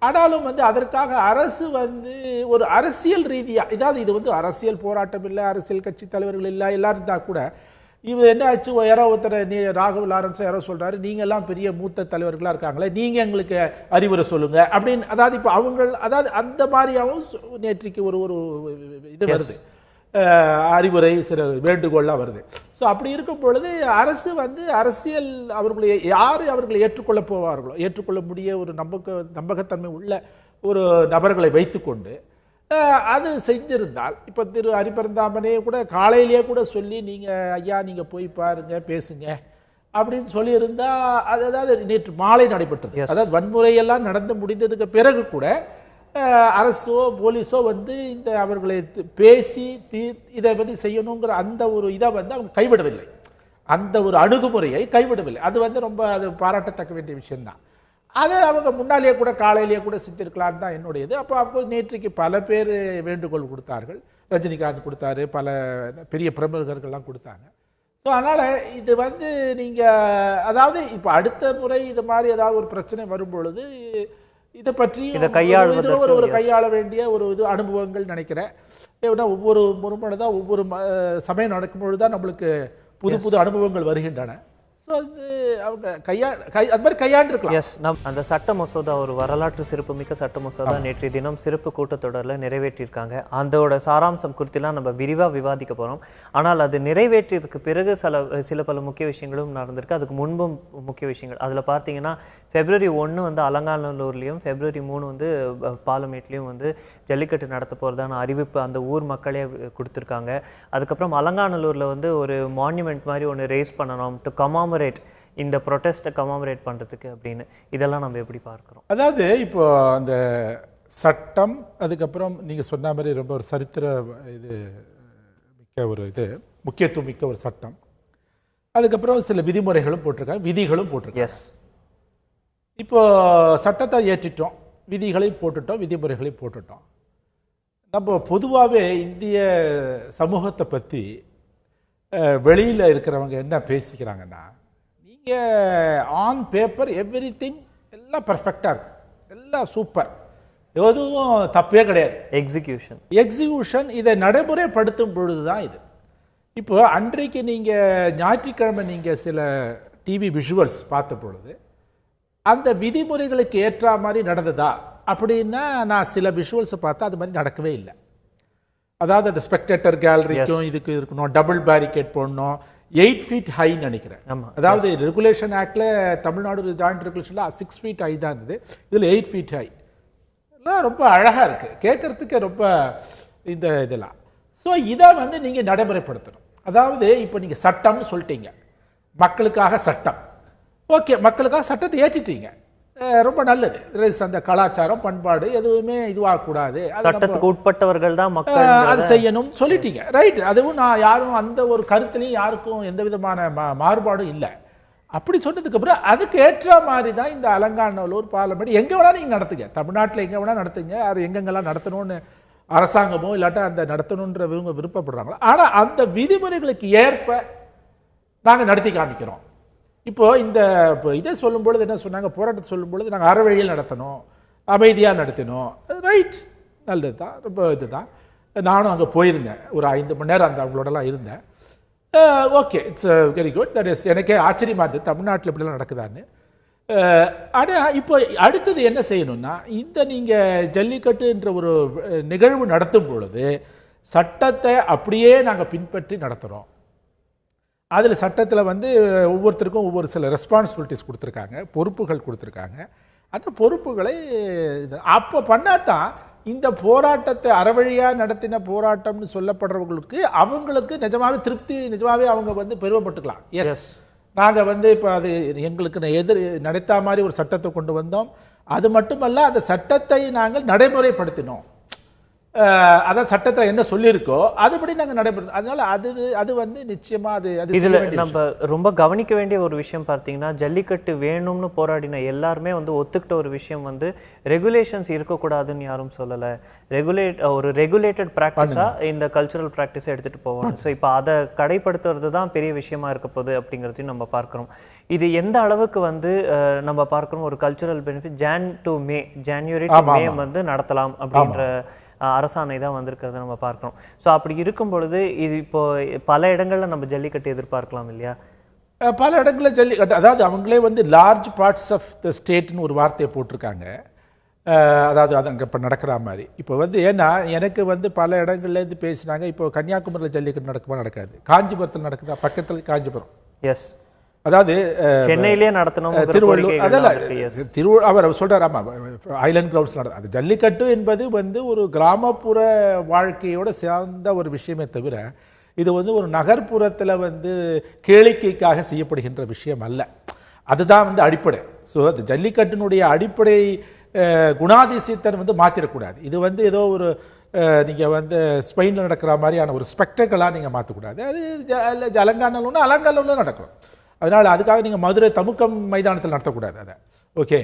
ஆனாலும் வந்து அதற்காக அரசு வந்து ஒரு அரசியல் ரீதியாக, இதாவது இது வந்து அரசியல் போராட்டம் இல்லை, அரசியல் கட்சி தலைவர்கள் இல்லை, எல்லாரும் இருந்தால் கூட இது என்ன ஆச்சு, யாரோ ஒருத்தர் ராகவ் லாரன்ஸ் யாரோ சொல்றாரு, நீங்க எல்லாம் பெரிய மூத்த தலைவர்களா இருக்காங்களே, நீங்க எங்களுக்கு அறிவுரை சொல்லுங்க அப்படின்னு. அதாவது இப்போ அவங்க அதாவது அந்த மாதிரியாகவும் நேற்றைக்கு ஒரு ஒரு இது வருது, அறிவுரை சில வேண்டுகோள்லாம் வருது. ஸோ அப்படி இருக்கும் பொழுது அரசு வந்து அரசியல் அவர்களை ஏற்றுக்கொள்ள போவார்களோ, ஏற்றுக்கொள்ள முடிய ஒரு நம்பகத்தன்மை உள்ள ஒரு நபர்களை வைத்துக்கொண்டு அது செஞ்சிருந்தால், இப்போ திரு ஹரிபரந்தாமனே கூட காலையிலேயே கூட சொல்லி நீங்கள் ஐயா நீங்கள் போய் பாருங்க பேசுங்க அப்படின்னு சொல்லியிருந்தா அது அதாவது நேற்று மாலை நடைபெற்றது. அதாவது வன்முறையெல்லாம் நடந்து முடிந்ததுக்கு பிறகு கூட அரசோ போலீஸோ வந்து இந்த அவர்களை பேசி இதை வந்து செய்யணுங்கிற அந்த ஒரு இதை வந்து அவங்க கைவிடவில்லை, அந்த ஒரு அணுகுமுறையை கைவிடவில்லை. அது வந்து ரொம்ப அது பாராட்டத்தக்க வேண்டிய விஷயம்தான். அதை அவங்க முன்னாலேயே கூட காலையிலேயே கூட செஞ்சிருக்கலான்னு தான் என்னுடையது. அப்போ நேற்றைக்கு பல பேர் வேண்டுகோள் கொடுத்தார்கள். ரஜினிகாந்த் கொடுத்தாரு, பல பெரிய பிரமுகர்கள்லாம் கொடுத்தாங்க. ஸோ அதனால் இது வந்து நீங்கள் அதாவது இப்போ அடுத்த முறை இது மாதிரி ஏதாவது ஒரு பிரச்சனை வரும்பொழுது இதை பற்றி ஒரு கையாள வேண்டிய ஒரு இது அனுபவங்கள் நினைக்கிறேன். ஏன்னா ஒவ்வொரு முறைப்பட தான் ஒவ்வொரு சமயம் நடக்கும்பொழுது தான் நம்மளுக்கு புது புது அனுபவங்கள் வருகின்றன. அந்த சட்ட மசோதா ஒரு வரலாற்று சிறப்புமிக்க சட்ட மசோதா நேற்றைய தினம் சிறப்பு கூட்டத்தொடரில் நிறைவேற்றியிருக்காங்க. அதோட சாராம்சம் குறித்துலாம் நம்ம விரிவாக விவாதிக்க போகிறோம். ஆனால் அது நிறைவேற்றியதுக்கு பிறகு சில பல முக்கிய விஷயங்களும் நடந்திருக்கு. அதுக்கு முன்பும் முக்கிய விஷயங்கள் அதில் பார்த்தீங்கன்னா February 1 வந்து அலங்காநல்லூர்லேயும் February 3 வந்து பாலமேட்லேயும் வந்து ஜல்லிக்கட்டு நடத்த போகிறதான அறிவிப்பு அந்த ஊர் மக்களே கொடுத்துருக்காங்க. அதுக்கப்புறம் அலங்காநல்லூரில் வந்து ஒரு மான்யூமெண்ட் மாதிரி ஒன்று ரேஸ் பண்ணணும் டு கமாமரேட் இந்த ப்ரொட்டஸ்ட்டை கமாமரேட் பண்ணுறதுக்கு அப்படின்னு. இதெல்லாம் நம்ம எப்படி பார்க்குறோம்? அதாவது இப்போ அந்த சட்டம், அதுக்கப்புறம் நீங்கள் சொன்ன மாதிரி ரொம்ப ஒரு சரித்திர இது மிக்க ஒரு இது முக்கியத்துவம் மிக்க ஒரு சட்டம். அதுக்கப்புறம் சில விதிமுறைகளும் போட்டிருக்காங்க, விதிகளும் போட்டிருக்காங்க. எஸ், இப்போ சட்டத்தை ஏற்றிட்டோம், விதிகளையும் போட்டுட்டோம், விதிமுறைகளையும் போட்டுட்டோம். நம்ம பொதுவாகவே இந்திய சமூகத்தை பற்றி வெளியில் இருக்கிறவங்க என்ன பேசிக்கிறாங்கன்னா, ஆன் பேப்பர் எவ்ரிதிங் எல்லாம் பர்ஃபெக்டாக இருக்கும், எல்லாம் சூப்பர், எதுவும் தப்பே கிடையாது. எக்ஸிக்யூஷன் இதை நடைமுறைப்படுத்தும் பொழுது தான் இது. இப்போ அன்றைக்கு நீங்கள் ஞாயிற்றுக்கிழமை நீங்கள் சில டிவி விஷுவல்ஸ் பார்த்த பொழுது அந்த விதிமுறைகளுக்கு ஏற்ற மாதிரி நடந்ததா அப்படின்னா, நான் சில விஷுவல்ஸை பார்த்தா அது மாதிரி நடக்கவே இல்லை. அதாவது அந்த ஸ்பெக்டேட்டர் கேலரிக்கும் இதுக்கு இருக்கணும், டபுள் பேரிகேட் போடணும், 8 feet ஹைன்னு நினைக்கிறேன். அதாவது ரெகுலேஷன் ஆக்டில் தமிழ்நாடு ஜாயிண்ட் ரெகுலேஷனில் 6 feet ஹை தான் இருந்தது, இதில் 8 feet ஹை. எல்லாம் ரொம்ப அழகாக இருக்குது, கேட்கறதுக்கு ரொம்ப இந்த இதெல்லாம். ஸோ இதை வந்து நீங்கள் நடைமுறைப்படுத்தணும். அதாவது இப்போ நீங்கள் சட்டம்னு சொல்லிட்டீங்க, மக்களுக்காக சட்டம், ஓகே, மக்களுக்காக சட்டத்தை ஏற்றிட்டீங்க, ரொம்ப நல்லது. அந்த கலாச்சாரம் பண்பாடு எதுவுமே இதுவாகக்கூடாது, சட்டத்துக்கு உட்பட்டவர்கள் தான் மக்கள் அது செய்யணும் சொல்லிட்டீங்க, ரைட். அதுவும் நான் யாரும் அந்த ஒரு கருத்துலையும் யாருக்கும் எந்த விதமான மாறுபாடும் இல்லை. அப்படி சொன்னதுக்கு அப்புறம் அதுக்கு ஏற்ற மாதிரி தான் இந்த அலங்காநல்லூர் பார்லிமெண்ட் எங்கே வேணாலும் நீங்கள் நடத்துங்க, தமிழ்நாட்டில் எங்கே வேணால் நடத்துங்க, அது எங்கெங்கெல்லாம் நடத்தணும்னு அரசாங்கமோ இல்லாட்டா அந்த நடத்தணுன்ற விருப்பப்படுறாங்களோ, ஆனால் அந்த விதிமுறைகளுக்கு ஏற்ப நாங்கள் நடத்தி காமிக்கிறோம். இப்போ இந்த இதை சொல்லும் பொழுது என்ன சொன்னாங்க, போராட்டத்தை சொல்லும் பொழுது நாங்கள் அறவழியில் நடத்தணும், அமைதியாக நடத்தினோம், ரைட், நல்லது தான், ரொம்ப இதுதான். நானும் அங்கே போயிருந்தேன், ஒரு 5 மணி நேரம் அந்த அவங்களோடலாம் இருந்தேன். Okay, it's very good. That is எனக்கே ஆச்சரியமாக இருந்தது தமிழ்நாட்டில் இப்படிலாம் நடக்குதான்னு. ஆனால் இப்போ அடுத்தது என்ன செய்யணும்னா, இந்த நீங்கள் ஜல்லிக்கட்டுன்ற ஒரு நிகழ்வு நடத்தும் பொழுது சட்டத்தை அப்படியே நாங்கள் பின்பற்றி நடத்துகிறோம். அதில் சட்டத்தில் வந்து ஒவ்வொருத்தருக்கும் ஒவ்வொரு சில ரெஸ்பான்சிபிலிட்டிஸ் கொடுத்துருக்காங்க, பொறுப்புகள் கொடுத்துருக்காங்க. அந்த பொறுப்புகளை அப்போ பண்ணாதான் இந்த போராட்டத்தை அறவழியாக நடத்தின போராட்டம்னு சொல்லப்படுறவங்களுக்கு அவங்களுக்கு நிஜமாவே திருப்தி, நிஜமாவே அவங்க வந்து பெருமைப்பட்டுக்கலாம். எஸ், நாங்கள் வந்து இப்போ அது எங்களுக்கு நடத்தா மாதிரி ஒரு சட்டத்தை கொண்டு வந்தோம். அது மட்டுமல்ல, அந்த சட்டத்தை நாங்கள் நடைமுறைப்படுத்தினோம். அதான் சட்டத்தில் என்ன சொல்லியிருக்கோ அதுபடி நாங்கள் நடைபெறும். அதனால அது வந்து நிச்சயமா அது இதுல நம்ம ரொம்ப கவனிக்க வேண்டிய ஒரு விஷயம் பார்த்தீங்கன்னா, ஜல்லிக்கட்டு வேணும்னு போராடின எல்லாருமே வந்து ஒத்துக்கிட்ட ஒரு விஷயம் வந்து ரெகுலேஷன்ஸ் இருக்கக்கூடாதுன்னு யாரும் சொல்லலை. ஒரு ரெகுலேட்டட் ப்ராக்டிஸா இந்த கல்ச்சுரல் ப்ராக்டிஸை எடுத்துட்டு போவாங்க. ஸோ இப்போ அதை கடைப்படுத்துறது தான் பெரிய விஷயமா இருக்க போகுது அப்படிங்கிறதையும் நம்ம பார்க்குறோம். இது எந்த அளவுக்கு வந்து நம்ம பார்க்குறோம், ஒரு கல்ச்சுரல் பெனிஃபிட் ஜான்வரி டு மே வந்து நடத்தலாம் அப்படின்ற அரசாணை தான் வந்திருக்கிறத நம்ம பார்க்கிறோம். ஸோ அப்படி இருக்கும் பொழுது இது இப்போ பல இடங்கள்ல நம்ம ஜல்லிக்கட்டு எதிர்பார்க்கலாம் இல்லையா? பல இடங்களில் ஜல்லிக்கட்டு, அதாவது அவங்களே வந்து லார்ஜ் பார்ட்ஸ் ஆஃப் த ஸ்டேட்னு ஒரு வார்த்தையை போட்டிருக்காங்க. அதாவது அது அங்கே இப்போ நடக்கிற மாதிரி. இப்போ வந்து ஏன்னா எனக்கு வந்து பல இடங்கள்லேருந்து பேசினாங்க, இப்போ கன்னியாகுமரியில் ஜல்லிக்கட்டு நடக்குமா, நடக்காது. காஞ்சிபுரத்தில் நடக்குதா, பக்கத்தில் காஞ்சிபுரம், எஸ், அதாவது சென்னையிலேயே நடத்தணும், திருவள்ளூர், அதெல்லாம் அவர் சொல்றாரு. ஆமா, ஐலண்ட் கிரவுண்ட்ஸ் நடக்கும். அது ஜல்லிக்கட்டு என்பது வந்து ஒரு கிராமப்புற வாழ்க்கையோட சேர்ந்த ஒரு விஷயமே தவிர இது வந்து ஒரு நகர்ப்புறத்தில் வந்து கேளிக்கைக்காக செய்யப்படுகின்ற விஷயம் அல்ல. அதுதான் வந்து அடிப்படை. ஸோ அது ஜல்லிக்கட்டினுடைய அடிப்படை குணாதிசயத்தை வந்து மாற்றிடக்கூடாது. இது வந்து ஏதோ ஒரு நீங்கள் வந்து ஸ்பெயினில் நடக்கிற மாதிரியான ஒரு ஸ்பெக்டக்கலாக நீங்கள் மாற்றக்கூடாது. அது அலங்காநல்லூர்னா நடக்கும். அதனால் அதுக்காக நீங்கள் மதுரை தமுக்கம் மைதானத்தில் நடத்தக்கூடாது அதை. ஓகே,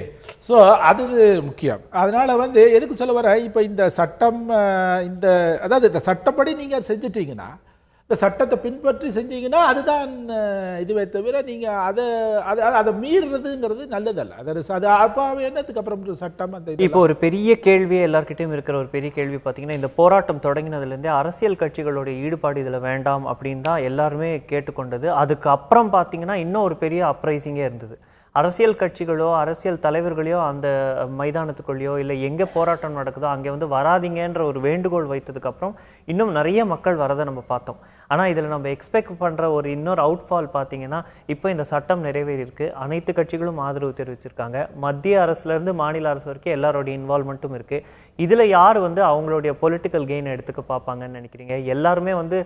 ஸோ அது முக்கியம். அதனால் வந்து எதுக்கு சொல்ல வர, இப்போ இந்த சட்டம் அதாவது இந்த சட்டப்படி நீங்கள் செஞ்சிட்டீங்கன்னா, இந்த சட்டத்தை பின்பற்றி செஞ்சீங்கன்னா அதுதான் இதுவே தவிர நீங்கள் அதை மீறுறதுங்கிறது நல்லதல்ல. அது அப்போ என்னத்துக்கு அப்புறம் சட்டம் அந்த இப்போ ஒரு பெரிய கேள்வியே எல்லார்கிட்டையும் இருக்கிற ஒரு பெரிய கேள்வி பார்த்தீங்கன்னா, இந்த போராட்டம் தொடங்கினதுலேருந்தே அரசியல் கட்சிகளுடைய ஈடுபாடு இதில் வேண்டாம் அப்படின்னு தான் எல்லாருமே கேட்டுக்கொண்டது. அதுக்கப்புறம் பார்த்தீங்கன்னா இன்னும் ஒரு பெரிய அப்ரைசிங்கே இருந்தது. அரசியல் கட்சிகளோ அரசியல் தலைவர்களையோ அந்த மைதானத்துக்குள்ளேயோ இல்லை எங்கே போராட்டம் நடக்குதோ அங்கே வந்து வராதிங்கன்ற ஒரு வேண்டுகோள் வைத்ததுக்கப்புறம் இன்னும் நிறைய மக்கள் வரதை நம்ம பார்த்தோம். ஆனால் இதில் நம்ம எக்ஸ்பெக்ட் பண்ணுற ஒரு இன்னொரு அவுட்ஃபால் பார்த்தீங்கன்னா, இப்போ இந்த சட்டம் நிறைவேறியிருக்கு, அனைத்து கட்சிகளும் ஆதரவு தெரிவிச்சிருக்காங்க, மத்திய அரசுலேருந்து மாநில அரசு வரைக்கும் எல்லாரோடைய இன்வால்மெண்ட்டும் இருக்குது. இதில் யார் வந்து அவங்களுடைய பொலிட்டிக்கல் கெயின் எடுத்துக்க பார்ப்பாங்கன்னு நினைக்கிறீங்க? எல்லாருமே வந்து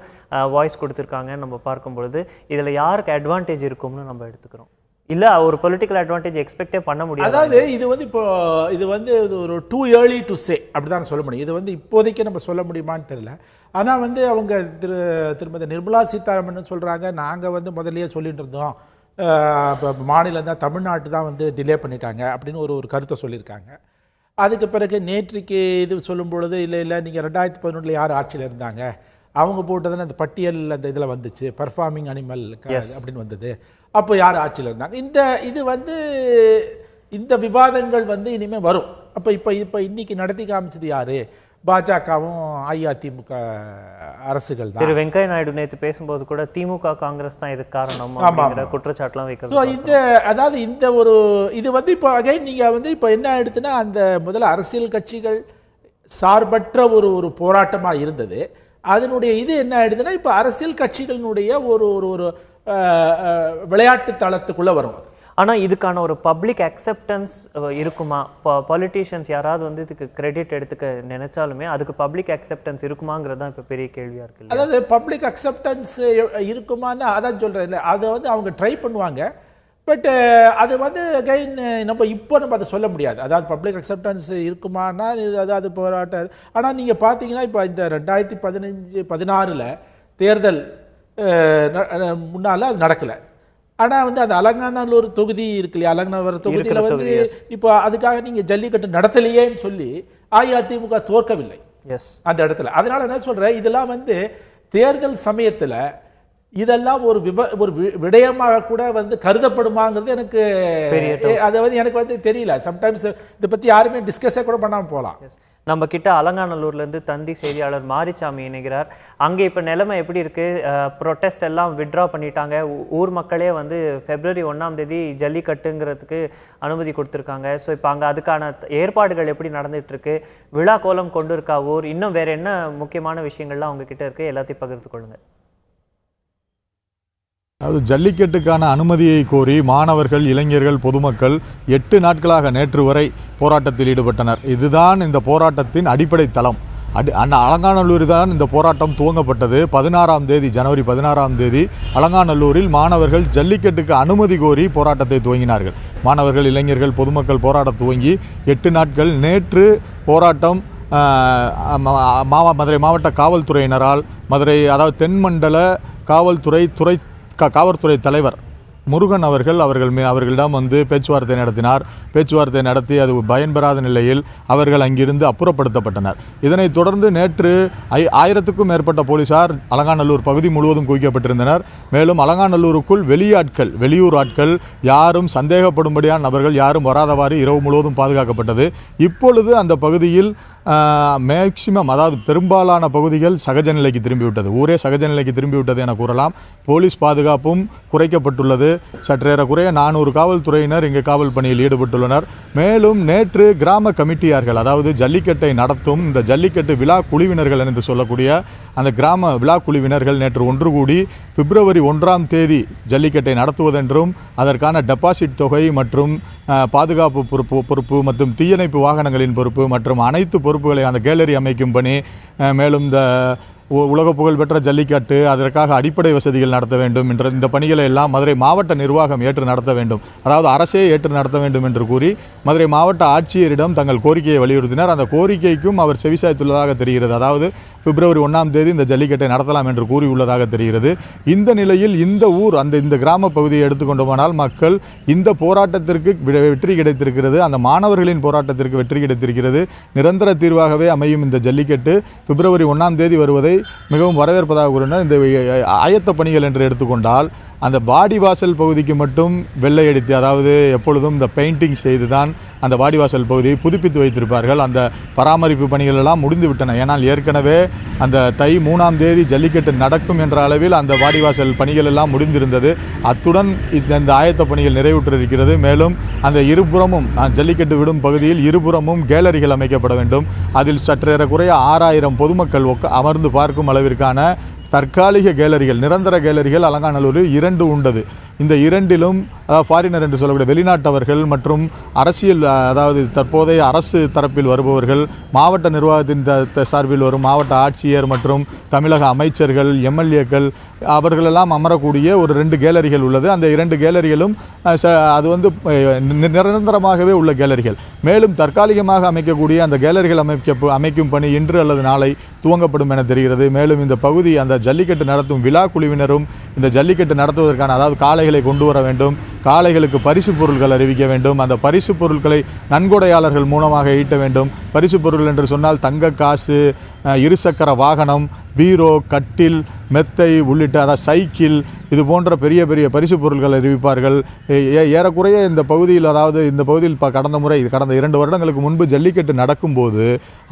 வாய்ஸ் கொடுத்துருக்காங்கன்னு நம்ம பார்க்கும் பொழுது இதில் யாருக்கு அட்வான்டேஜ் இருக்கும்னு நம்ம எடுத்துக்கிறோம்? இல்லை ஒரு பொலிட்டிக்கல் அட்வான்டேஜ் எக்ஸ்பெக்டே பண்ண முடியாது. அதாவது இது வந்து இப்போ இது வந்து ஒரு டூ ஏர்லி டு சே அப்படிதான் சொல்ல முடியும். இது வந்து இப்போதைக்கு நம்ம சொல்ல முடியுமான்னு தெரியல. ஆனால் வந்து அவங்க திருமதி நிர்மலா சீதாராமன் சொல்கிறாங்க, நாங்கள் வந்து முதல்லயே சொல்லிட்டு இருந்தோம், மாநிலம் தான் தமிழ்நாட்டு தான் வந்து டிலே பண்ணிட்டாங்க அப்படின்னு ஒரு கருத்தை சொல்லியிருக்காங்க. அதுக்கு பிறகு நேற்றுக்கு இது சொல்லும் பொழுது இல்லை நீங்கள் 2011 யார் ஆட்சியில் இருந்தாங்க, அவங்க போட்டதுன்னு அந்த பட்டியல் அந்த இதில் வந்துச்சு, பர்ஃபார்மிங் அனிமல் அப்படின்னு வந்தது. அப்போ யார் ஆட்சியில் இருந்தாங்க? இது இந்த விவாதங்கள் இனிமேல் வரும். அப்போ இப்போ இன்னைக்கு நடத்தி காமிச்சது யாரு? பாஜகவும் அஇஅதிமுக அரசுகள் தான். திரு வெங்கையா நாயுடு நேற்று பேசும்போது கூட திமுக காங்கிரஸ் தான் இதுக்கு காரணம் அப்படிங்கிற குற்றச்சாட்டுலாம் வைக்கிறது. ஸோ அதாவது இது இப்போ அகைன் நீங்கள் இப்போ என்ன ஆயிடுதுன்னா, அந்த முதல்ல அரசியல் கட்சிகள் சார்பற்ற ஒரு போராட்டமாக இருந்தது. அதனுடைய இது என்ன ஆயிடுதுன்னா, இப்போ அரசியல் கட்சிகளினுடைய ஒரு விளையாட்டு தளத்துக்குள்ள வரும். ஆனால் இதுக்கான ஒரு பப்ளிக் அக்செப்டன்ஸ் இருக்குமா? பாலிட்டிஷியன்ஸ் யாராவது இதுக்கு கிரெடிட் எடுத்துக்க நினைச்சாலுமே அதுக்கு பப்ளிக் அக்செப்டன்ஸ் இருக்குமாங்கிறது தான் இப்போ பெரிய கேள்வியாக இருக்கு. அதாவது பப்ளிக் அக்செப்டன்ஸ் இருக்குமான்னு அதான் சொல்கிறேன் இல்லை, அதை அவங்க ட்ரை பண்ணுவாங்க. பட் அது அகைன் நம்ம அதை சொல்ல முடியாது. அதாவது பப்ளிக் அக்செப்டன்ஸ் இருக்குமானா அதாவது போராட்டம். ஆனால் நீங்கள் பார்த்தீங்கன்னா இப்போ இந்த 2015-16 தேர்தல் முன்னால் அது நடக்கலை. ஆனால் அந்த அலங்காநல்லூர் தொகுதி இருக்கு இல்லையா, அலங்காநல்லூர் தொகுதியில் இப்போ அதுக்காக நீங்கள் ஜல்லிக்கட்டு நடத்தலையேன்னு சொல்லி அஇஅதிமுக தோற்கவில்லை அந்த இடத்துல. அதனால என்ன சொல்கிறேன், இதெல்லாம் தேர்தல் சமயத்தில் இதெல்லாம் ஒரு விடயமாக கூட கருதப்படுமாங்கிறது எனக்கு எனக்கு தெரியல. சம்டைம்ஸ் இதை பற்றி யாருமே டிஸ்கஸே கூட பண்ணாமல் போகலாம். நம்ம கிட்ட அலங்காநல்லூர்லேருந்து தந்தி செய்தியாளர் மாரிச்சாமி இணைகிறார். அங்கே இப்போ நிலைமை எப்படி இருக்கு? ப்ரொட்டஸ்ட் எல்லாம் வித்ட்ரா பண்ணிட்டாங்க. ஊர் மக்களே February 1 ஜல்லிக்கட்டுங்கிறதுக்கு அனுமதி கொடுத்துருக்காங்க. ஸோ இப்போ அங்கே அதுக்கான ஏற்பாடுகள் எப்படி நடந்துட்டு இருக்கு? விழா கோலம் கொண்டு இருக்கா ஊர்? இன்னும் வேற என்ன முக்கியமான விஷயங்கள்லாம் அவங்க கிட்ட இருக்கு? எல்லாத்தையும் பகிர்ந்து கொள்ளுங்க. அதாவது ஜல்லிக்கட்டுக்கான அனுமதியை கோரி மாணவர்கள், இளைஞர்கள், பொதுமக்கள் 8 நாட்களாக நேற்று வரை போராட்டத்தில் ஈடுபட்டனர். இதுதான் இந்த போராட்டத்தின் அடிப்படை தளம். அலங்காநல்லூரில் தான் இந்த போராட்டம் துவங்கப்பட்டது. ஜனவரி 16 அலங்காநல்லூரில் மாணவர்கள் ஜல்லிக்கட்டுக்கு அனுமதி கோரி போராட்டத்தை துவங்கினார்கள். மாணவர்கள், இளைஞர்கள், பொதுமக்கள் போராட துவங்கி 8 நாட்கள். நேற்று போராட்டம் மதுரை மாவட்ட காவல்துறையினரால், அதாவது தென்மண்டல காவல்துறை தலைவர் முருகன் அவர்களிடம் பேச்சுவார்த்தை நடத்தினார். பேச்சுவார்த்தை நடத்தி அது பயன்பெறாத நிலையில் அவர்கள் அங்கிருந்து அப்புறப்படுத்தப்பட்டனர். இதனைத் தொடர்ந்து நேற்று 1000க்கும் மேற்பட்ட போலீசார் அலங்காநல்லூர் பகுதி முழுவதும் குவிக்கப்பட்டிருந்தனர். மேலும் அலங்காநல்லூருக்குள் வெளியூர் ஆட்கள் யாரும் சந்தேகப்படும்படியான நபர்கள் யாரும் வராதவாறு இரவு முழுவதும் பாதுகாக்கப்பட்டது. இப்பொழுது அந்த பகுதியில் மேக்சிமம், அதாவது பெரும்பாலான பகுதிகள் சகஜ நிலைக்கு திரும்பிவிட்டது. ஊரே சகஜ நிலைக்கு திரும்பிவிட்டது என கூறலாம். போலீஸ் பாதுகாப்பும் குறைக்கப்பட்டுள்ளது. சற்றேறக்குறைய 400 காவல்துறையினர் இங்கு காவல் பணியில் ஈடுபட்டுள்ளனர். மேலும் நேற்று கிராம கமிட்டியார்கள், அதாவது ஜல்லிக்கட்டை நடத்தும் இந்த ஜல்லிக்கட்டு விழா குழுவினர்கள் என்று சொல்லக்கூடிய அந்த கிராம விழா குழுவினர்கள் நேற்று ஒன்று கூடி February 1 ஜல்லிக்கட்டை நடத்துவதென்றும் அதற்கான டெபாசிட் தொகை மற்றும் பாதுகாப்பு பொறுப்பு மற்றும் தீயணைப்பு வாகனங்களின் பொறுப்பு மற்றும் அனைத்து பொறுப்புகளை அந்த கேலரி அமைக்கும் பணி, மேலும் இந்த உலக புகழ்பெற்ற ஜல்லிக்கட்டு அதற்காக அடிப்படை வசதிகள் நடத்த வேண்டும் என்ற இந்த பணிகளை எல்லாம் மதுரை மாவட்ட நிர்வாகம் ஏற்று நடத்த வேண்டும், அதாவது அரசே ஏற்று நடத்த வேண்டும் என்று கூறி மதுரை மாவட்ட ஆட்சியரிடம் தங்கள் கோரிக்கையை வலியுறுத்தினர். அந்த கோரிக்கைக்கும் அவர் செவிசாய்த்துள்ளதாக தெரிகிறது. அதாவது February 1 இந்த ஜல்லிக்கட்டை நடத்தலாம் என்று கூறியுள்ளதாக தெரிகிறது. இந்த நிலையில் இந்த கிராம பகுதியை எடுத்துக்கொண்டோமானால் மக்கள் இந்த போராட்டத்திற்கு வெற்றி கிடைத்திருக்கிறது. அந்த மாணவர்களின் போராட்டத்திற்கு வெற்றி கிடைத்திருக்கிறது. நிரந்தர தீர்வாகவே அமையும் இந்த ஜல்லிக்கட்டு February 1 வருவதை மிகவும் வரவேற்பதாக கூறினர். இந்த ஆயத்த பணிகள் என்று எடுத்துக்கொண்டால் அந்த வாடிவாசல் பகுதிக்கு மட்டும் வெள்ளை அடித்து, அதாவது எப்பொழுதும் இந்த பெயிண்டிங் செய்து தான் அந்த வாடிவாசல் பகுதியை புதுப்பித்து வைத்திருப்பார்கள். அந்த பராமரிப்பு பணிகள் எல்லாம் முடிந்துவிட்டன. ஏனால் ஏற்கனவே அந்த தை 3 ஜல்லிக்கட்டு நடக்கும் என்ற அளவில் அந்த வாடிவாசல் பணிகள் எல்லாம் முடிந்திருந்தது. அத்துடன் இந்த ஆயத்த பணிகள் நிறைவுற்றிருக்கிறது. மேலும் அந்த இருபுறமும் ஜல்லிக்கட்டு விடும் பகுதியில் இருபுறமும் கேலரிகள் அமைக்கப்பட வேண்டும். அதில் சற்றேறக்குறைய 6000 பொதுமக்கள் அமர்ந்து பார்க்கும் அளவிற்கான தற்காலிக கேலரிகள், நிரந்தர கேலரிகள் அலங்காநல்லூரில் 2 உண்டது. இந்த 2லும் ஃபாரினர் என்று சொல்லக்கூடிய வெளிநாட்டவர்கள் மற்றும் அரசியல், அதாவது தற்போதைய அரசு தரப்பில் வருபவர்கள், மாவட்ட நிர்வாகத்தின் சார்பில் வரும் மாவட்ட ஆட்சியர் மற்றும் தமிழக அமைச்சர்கள், எம்எல்ஏக்கள் அவர்களெல்லாம் அமரக்கூடிய ஒரு 2 கேலரிகள் உள்ளது. அந்த 2 கேலரிகளும் அது நிரந்தரமாகவே உள்ள கேலரிகள். மேலும் தற்காலிகமாக அமைக்கக்கூடிய அந்த கேலரிகள் அமைக்கும் பணி இன்று அல்லது நாளை துவங்கப்படும் என தெரிகிறது. மேலும் இந்த பகுதி அந்த ஜல்லிக்கட்டு நடத்தும் விழா குழுவினரும் இந்த ஜல்லிக்கட்டு நடத்துவதற்கான, அதாவது காலை காளைகளை கொண்டு வர வேண்டும், காளைகளுக்கு பரிசு பொருட்கள் அறிவிக்க வேண்டும், அந்த பரிசு பொருட்களை நன்கொடையாளர்கள் மூலமாக ஈட்ட வேண்டும். பரிசு பொருட்கள் என்று சொன்னால் தங்க காசு, இருசக்கர வாகனம், பீரோ, கட்டில், மெத்தை உள்ளிட்ட அதாவது சைக்கிள், இது போன்ற பெரிய பெரிய பரிசு பொருட்கள் அறிவிப்பார்கள். ஏறக்குறைய இந்த பகுதியில் கடந்த 2 வருடங்களுக்கு முன்பு ஜல்லிக்கட்டு நடக்கும்போது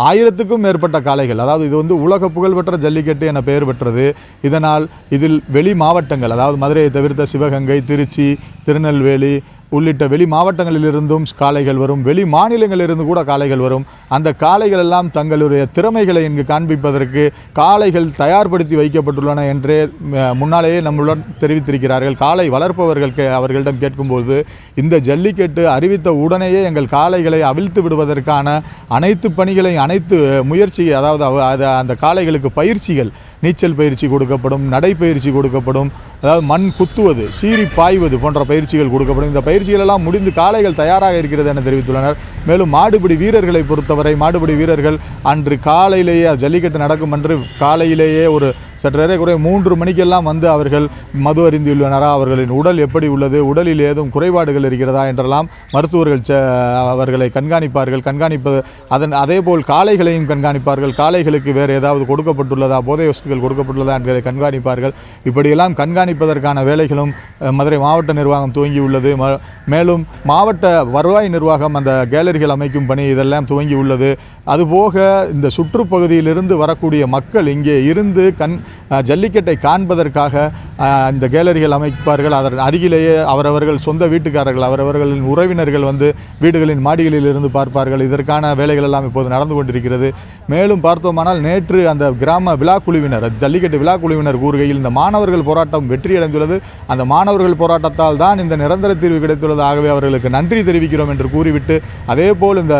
1000க்கும் மேற்பட்ட காளைகள், அதாவது இது வந்து உலக புகழ்பெற்ற ஜல்லிக்கட்டு என பெயர் பெற்றது. இதனால் இதில் வெளி மாவட்டங்கள், அதாவது மதுரையை தவிர்த்த சிவகங்கை, திருச்சி, திருநெல்வேலி உள்ளிட்ட வெளி மாவட்டங்களிலிருந்தும் காளைகள் வரும், வெளி மாநிலங்களிலிருந்து கூட காளைகள் வரும். அந்த காளைகள் எல்லாம் தங்களுடைய திறமைகளை இங்கு காண்பிப்பதற்கு காளைகள் தயார்படுத்தி வைக்கப்பட்டுள்ளன என்றே முன்னாலேயே நம்மளுடன் தெரிவித்திருக்கிறார்கள். காளை வளர்ப்பவர்கள் அவர்களிடம் கேட்கும்போது இந்த ஜல்லிக்கட்டு அறிவித்த உடனேயே எங்கள் காளைகளை அவிழ்த்து விடுவதற்கான அனைத்து பணிகளையும், அனைத்து முயற்சி, அதாவது அந்த காளைகளுக்கு பயிற்சிகள், நீச்சல் பயிற்சி கொடுக்கப்படும், நடைப்பயிற்சி கொடுக்கப்படும், அதாவது மண் குத்துவது, சீறி பாய்வது போன்ற பயிற்சிகள் கொடுக்கப்படும். இந்த பயிற்சிகள் எல்லாம் முடிந்து காளைகள் தயாராக இருக்கிறது என தெரிவித்துள்ளனர். மேலும் மாடுபிடி வீரர்களை பொறுத்தவரை மாடுபிடி வீரர்கள் அன்று காலையிலேயே ஜல்லிக்கட்டு நடக்கும் அன்று காலையிலேயே ஒரு சற்றேறக்குறைய 3 மணிக்கெல்லாம் வந்து அவர்கள் மது அருந்தியுள்ளனரா, அவர்களின் உடல் எப்படி உள்ளது, உடலில் ஏதும் குறைபாடுகள் இருக்கிறதா என்றெல்லாம் மருத்துவர்கள் அவர்களை கண்காணிப்பது அதேபோல் காளைகளையும் கண்காணிப்பார்கள். காளைகளுக்கு வேறு ஏதாவது கொடுக்கப்பட்டுள்ளதா, போதை வஸ்துகள் கொடுக்கப்பட்டுள்ளதா என்பதை கண்காணிப்பார்கள். இப்படியெல்லாம் கண்காணிப்பதற்கான வேலைகளும் மதுரை மாவட்ட நிர்வாகம் துவங்கியுள்ளது. மேலும் மாவட்ட வருவாய் நிர்வாகம் அந்த கேலரிகள் அமைக்கும் பணி இதெல்லாம் துவங்கியுள்ளது. அதுபோக இந்த சுற்றுப்பகுதியிலிருந்து வரக்கூடிய மக்கள் இங்கே இருந்து ஜல்லிக்கட்டை காண்பதற்காக இந்த கேலரிகள் அமைப்பார்கள். அதன் அருகிலேயே அவரவர்கள் சொந்த வீட்டுக்காரர்கள், அவரவர்களின் உறவினர்கள் வந்து வீடுகளின் மாடிகளில் இருந்து பார்ப்பார்கள். இதற்கான வேலைகள் எல்லாம் இப்போது நடந்து கொண்டிருக்கிறது. மேலும் பார்த்தோமானால் நேற்று அந்த கிராம விழா குழுவினர், ஜல்லிக்கட்டு விழா குழுவினர் கூறுகையில் இந்த மாணவர்கள் போராட்டம் வெற்றியடைந்துள்ளது, அந்த மாணவர்கள் போராட்டத்தால் தான் இந்த நிரந்தர தீர்வு கிடைத்துள்ளது, ஆகவே அவர்களுக்கு நன்றி தெரிவிக்கிறோம் என்று கூறிவிட்டு, அதேபோல் இந்த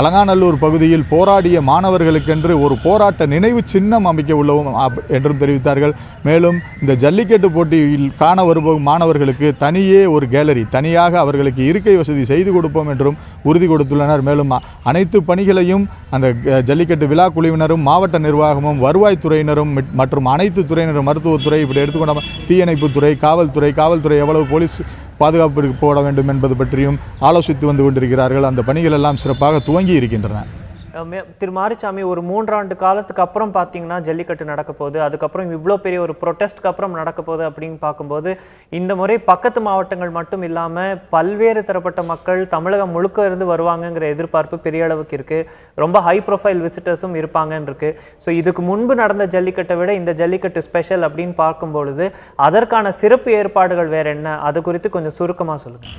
அலங்காநல்லூர் பகுதியில் போராடிய மாணவர்களுக்கென்று ஒரு போராட்ட நினைவு சின்னம் அமைக்க உள்ளோம் என்றும் தெரிவித்தார்கள். மேலும் இந்த ஜல்லிக்கட்டு போட்டியில் காண வருபவரும் மாணவர்களுக்கு தனியே ஒரு கேலரி, தனியாக அவர்களுக்கு இருக்கை வசதி செய்து கொடுப்போம் என்றும் உறுதி கொடுத்துள்ளனர். மேலும் அனைத்து பணிகளையும் அந்த ஜல்லிக்கட்டு விழா குழுவினரும், மாவட்ட நிர்வாகமும், வருவாய்த்துறையினரும் மற்றும் அனைத்து துறையினரும், மருத்துவத்துறை, இப்படி எடுத்துக்கொண்ட தீயணைப்புத்துறை, காவல்துறை எவ்வளவு போலீஸ் பாதுகாப்பு போட வேண்டும் என்பது பற்றியும் ஆலோசித்து வந்து கொண்டிருக்கிறார்கள். அந்த பணிகள் எல்லாம் சிறப்பாக துவங்கி இருக்கின்றன. திரு மாரிசாமி, ஒரு 3 ஆண்டு காலத்துக்கு அப்புறம் பார்த்தீங்கன்னா ஜல்லிக்கட்டு நடக்க போகுது, அதுக்கப்புறம் இவ்வளோ பெரிய ஒரு ப்ரொட்டஸ்ட்க்கு அப்புறம் நடக்க போகுது அப்படின்னு பார்க்கும்போது இந்த முறை பக்கத்து மாவட்டங்கள் மட்டும் இல்லாமல் பல்வேறு தரப்பட்ட மக்கள் தமிழகம் முழுக்க இருந்து வருவாங்கங்கிற எதிர்பார்ப்பு பெரிய அளவுக்கு இருக்குது. ரொம்ப ஹை ப்ரொஃபைல் விசிட்டர்ஸும் இருப்பாங்கன்னு இருக்கு. ஸோ இதுக்கு முன்பு நடந்த ஜல்லிக்கட்டை விட இந்த ஜல்லிக்கட்டு ஸ்பெஷல் அப்படின்னு பார்க்கும்பொழுது அதற்கான சிறப்பு ஏற்பாடுகள் வேற என்ன, அது குறித்து கொஞ்சம் சுருக்கமாக சொல்லுங்கள்.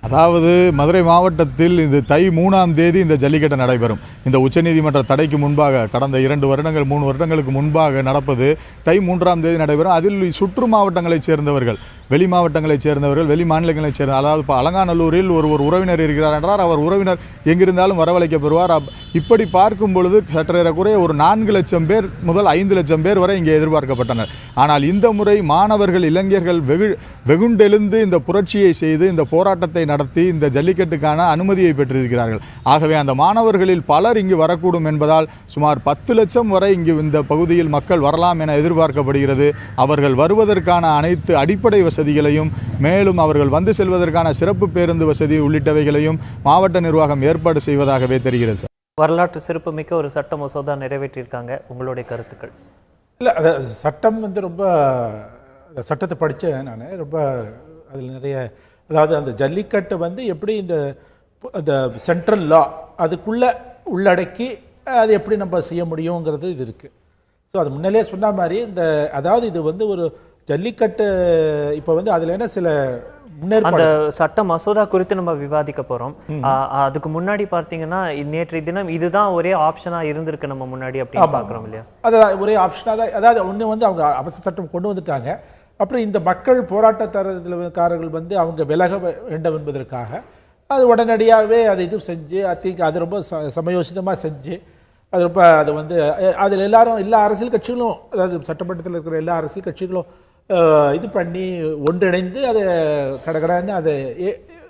அதாவது மதுரை மாவட்டத்தில் இந்த தை 3ஆம் தேதி இந்த ஜல்லிக்கட்டு நடைபெறும். இந்த உச்சநீதிமன்ற தடைக்கு முன்பாக கடந்த 3 வருடங்களுக்கு முன்பாக நடப்பது தை 3ஆம் தேதி நடைபெறும். அதில் சுற்று மாவட்டங்களைச் சேர்ந்தவர்கள், வெளி மாவட்டங்களைச் சேர்ந்தவர்கள், வெளி மாநிலங்களைச் சேர்ந்த, அதாவது இப்போ அலங்காநல்லூரில் ஒரு உறவினர் இருக்கிறார் என்றால் அவர் உறவினர் எங்கிருந்தாலும் வரவழைக்கப்படுவார். இப்படி பார்க்கும் பொழுது சற்றேறக்குறைய ஒரு 4 லட்சம் பேர் முதல் 5 லட்சம் பேர் வரை இங்கே எதிர்பார்க்கப்பட்டனர். ஆனால் இந்த முறை மாணவர்கள், இளைஞர்கள் வெகுண்டெழுந்து இந்த புரட்சியை செய்து இந்த போராட்டத்தை நடத்தி இந்த ஜல்லிக்கட்டுக்கான அனுமதியை பெற்றிருக்கிறார்கள். ஆகவே அந்த மாணவர்களில் பலர் இங்கு வரக்கூடும் என்பதால் சுமார் 10 லட்சம் வரை இங்கு இந்த பகுதியில் மக்கள் வரலாம் என எதிர்பார்க்கப்படுகிறது. அவர்கள் வருவதற்கான அனைத்து அடிப்படை வசதிகளையும், மேலும் அவர்கள் வந்து செல்வதற்கான சிறப்பு பேருந்து வசதி உள்ளிட்டவைகளையும் மாவட்ட நிர்வாகம் ஏற்பாடு செய்வதாகவே தெரிகிறது. வரலாற்று சிறப்புமிக்க ஒரு சட்ட மசோதா நிறைவேற்றியிருக்காங்க, உங்களுடைய கருத்துக்கள்? இல்லை, சட்டம் வந்து ரொம்ப சட்டத்தை படித்தேன் நான். ரொம்ப அதில் நிறைய, அதாவது அந்த ஜல்லிக்கட்டு வந்து எப்படி இந்த சென்ட்ரல் லா அதுக்குள்ளே உள்ளடக்கி அது எப்படி நம்ம செய்ய முடியுங்கிறது இது இருக்குது. ஸோ அது முன்னாலே சொன்ன மாதிரி அதாவது இது வந்து ஒரு ஜல்லிக்கட்டு இப்போ வந்து அதில் என்ன சில அந்த சட்ட மசோதா குறித்து நம்ம விவாதிக்க போறோம். அதுக்கு முன்னாடி பார்த்தீங்கன்னா நேற்றைய தினம் இதுதான் ஒரே ஆப்ஷனா இருந்திருக்கு நம்ம முன்னாடி அப்படின்னு பார்க்குறோம் இல்லையா? அதான் ஒரே ஆப்ஷனாக தான். அதாவது ஒன்று வந்து அவங்க அவசர சட்டம் கொண்டு வந்துட்டாங்க. அப்புறம் இந்த மக்கள் போராட்டக்காரர்கள் வந்து அவங்க விலக வேண்டும் என்பதற்காக அது உடனடியாகவே அதை இது செஞ்சு அது ரொம்ப சமயோசிதமாக செஞ்சு அது ரொம்ப அது வந்து அதில் எல்லா அரசியல் கட்சிகளும், அதாவது சட்டமன்றத்தில் இருக்கிற எல்லா அரசியல் கட்சிகளும் இது பண்ணி ஒன்றிணைந்து அதை கடகடன்னு அது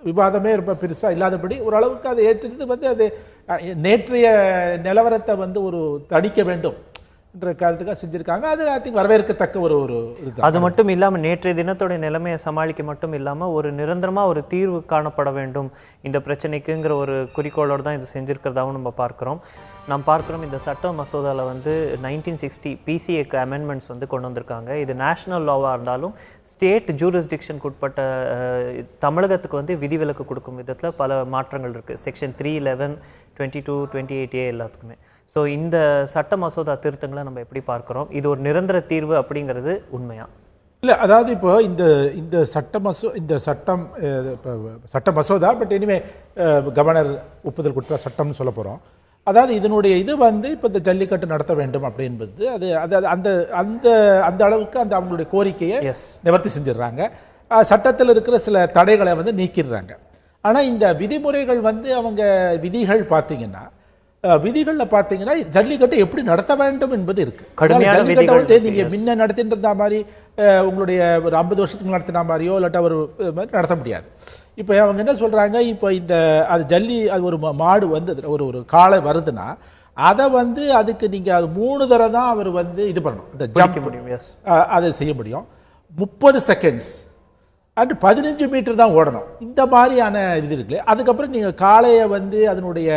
விவாதமே ரொம்ப பெருசாக இல்லாதபடி ஓரளவுக்கு அதை ஏற்றிருந்து வந்து அது நேற்றைய நிலவரத்தை வந்து ஒரு தணிக்க வேண்டும். காரணத்துக்காக செஞ்சிருக்காங்க. அது ஐ திங்க் வரவேற்கத்தக்க ஒரு ஒரு இது. அது மட்டும் இல்லாம நேற்றைய தினத்தோட நிலைமையை சமாளிக்க மட்டும் இல்லாம ஒரு நிரந்தரமா ஒரு தீர்வு காணப்பட வேண்டும் இந்த பிரச்சனைக்குங்கிற ஒரு குறிக்கோளோடு தான் இது செஞ்சிருக்கிறதாவும் நம்ம பார்க்கிறோம். நாம் பார்க்கிறோம் இந்த சட்ட மசோதாவில் வந்து 1960 பிசிஏக்கு அமெண்ட்மெண்ட்ஸ் வந்து கொண்டு வந்திருக்காங்க. இது நேஷனல் லாவாக இருந்தாலும் ஸ்டேட் ஜூரிஸ்டிக்ஷனுக்கு உட்பட்ட தமிழகத்துக்கு வந்து விதிவிலக்கு கொடுக்கும் விதத்தில் பல மாற்றங்கள் இருக்குது. செக்ஷன் 311, 22, 28A எல்லாத்துக்குமே. ஸோ இந்த சட்ட மசோதா திருத்தங்களை நம்ம எப்படி பார்க்குறோம்? இது ஒரு நிரந்தர தீர்வு அப்படிங்கிறது உண்மையா? இல்லை, அதாவது இப்போ இந்த சட்ட மசோதா பட் இனிமே கவர்னர் ஒப்புதல் கொடுத்தா சட்டம்னு சொல்ல போகிறோம். அதாவது இதனுடைய இது வந்து இப்போ இந்த ஜல்லிக்கட்டு நடத்த வேண்டும் அப்படின்றது அது அது அந்த அந்த அந்த அளவுக்கு அந்த அவங்களுடைய கோரிக்கையை நிவர்த்தி செஞ்சிடுறாங்க. சட்டத்தில் இருக்கிற சில தடைகளை வந்து நீக்கிடுறாங்க. ஆனால் இந்த விதிமுறைகள் வந்து அவங்க விதிகள் பார்த்தீங்கன்னா ஜல்லிக்கட்டு எப்படி நடத்த வேண்டும் என்பது இருக்கு. ஜல்லிக்கட்டை வந்து நீங்க முன்ன நடத்திட்டு இருந்த மாதிரி உங்களுடைய ஒரு 50 வருஷத்துக்கு நடத்தின மாதிரியோ இல்லாட்டா ஒரு நடத்த முடியாது. இப்போ அவங்க என்ன சொல்றாங்க, இப்போ இந்த அது ஒரு மாடு வந்து ஒரு காளை வருதுன்னா அதை வந்து அதுக்கு நீங்க அது 3 தடவை தான் அவர் வந்து இது பண்ணணும், இந்த ஜம்ப் அதை செய்ய முடியும். 30 செகண்ட்ஸ் அண்ட் 15 மீட்டர் தான் ஓடணும். இந்த மாதிரியான இது இருக்குல்ல. அதுக்கப்புறம் நீங்கள் காளையை வந்து அதனுடைய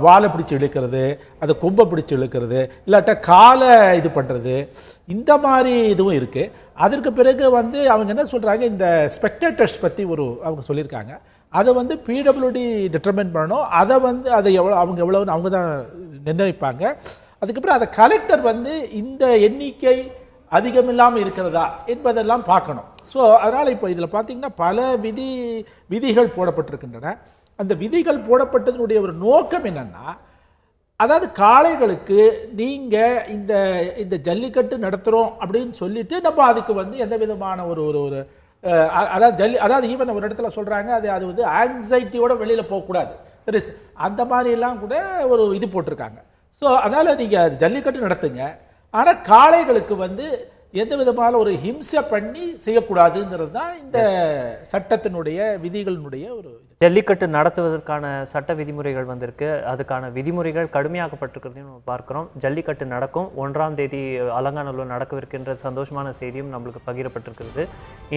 வாழை பிடிச்சி இழுக்கிறது, அதை கொம்பை பிடிச்சி இழுக்கிறது, இல்லாட்டா காலை இது பண்ணுறது, இந்த மாதிரி இதுவும் இருக்குது. அதற்கு பிறகு வந்து அவங்க என்ன சொல்கிறாங்க, இந்த ஸ்பெக்டேட்டர்ஸ் பற்றி அவங்க சொல்லியிருக்காங்க. அதை வந்து பிடபிள்யூடி டிட்டர்மைன் பண்ணணும். அதை அவங்க தான் நிர்ணயிப்பாங்க. அதுக்கப்புறம் அதை கலெக்டர் வந்து இந்த எண்ணிக்கை அதிகமில்லாமல் இருக்கிறதா என்பதெல்லாம் பார்க்கணும். ஸோ அதனால் இப்போ இதில் பார்த்தீங்கன்னா பல விதிகள் போடப்பட்டிருக்கின்றன. அந்த விதிகள் போடப்பட்டதனுடைய ஒரு நோக்கம் என்னன்னா, அதாவது காளைகளுக்கு நீங்க இந்த ஜல்லிக்கட்டு நடத்துறோம் அப்படின்னு சொல்லிட்டு நம்ம அதுக்கு வந்து எந்த விதமான ஒரு அதாவது ஈவன் ஒரு இடத்துல சொல்றாங்க, அது வந்து ஆங்ஸைட்டியோட வெளியில போகக்கூடாது, அந்த மாதிரி எல்லாம் கூட ஒரு இது போட்டிருக்காங்க. ஸோ அதனால நீங்க ஜல்லிக்கட்டு நடத்துங்க, ஆனா காளைகளுக்கு வந்து எந்த விதமான ஒரு ஹிம்சை பண்ணி செய்யக்கூடாதுங்கிறது தான் இந்த சட்டத்தினுடைய விதிகளினுடைய ஒரு. ஜல்லிக்கட்டு நடத்துவதற்கான சட்ட விதிமுறைகள் வந்திருக்கு. அதுக்கான விதிமுறைகள் கடுமையாக்கப்பட்டிருக்கிறதையும் நம்ம பார்க்கிறோம். ஜல்லிக்கட்டு நடக்கும். 1ஆம் தேதி அலங்காநல்லூர் நடக்கவிருக்கின்ற சந்தோஷமான செய்தியும் நம்மளுக்கு பகிரப்பட்டிருக்கிறது.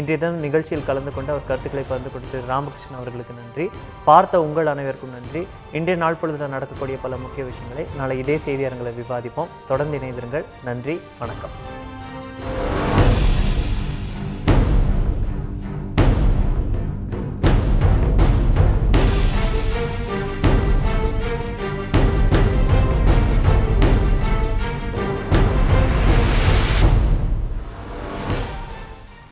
இன்றைய தினம் நிகழ்ச்சியில் கலந்து கொண்டு அவர் கருத்துக்களை பகிர்ந்து கொடுத்து ராமகிருஷ்ணன் அவர்களுக்கு நன்றி. பார்த்த உங்கள் அனைவருக்கும் நன்றி. இன்றைய நாள் பொழுதுல நடக்கக்கூடிய பல முக்கிய விஷயங்களை நாளை இதே செய்தி அரங்களை விவாதிப்போம். தொடர்ந்து இணைந்திருங்கள். நன்றி, வணக்கம்.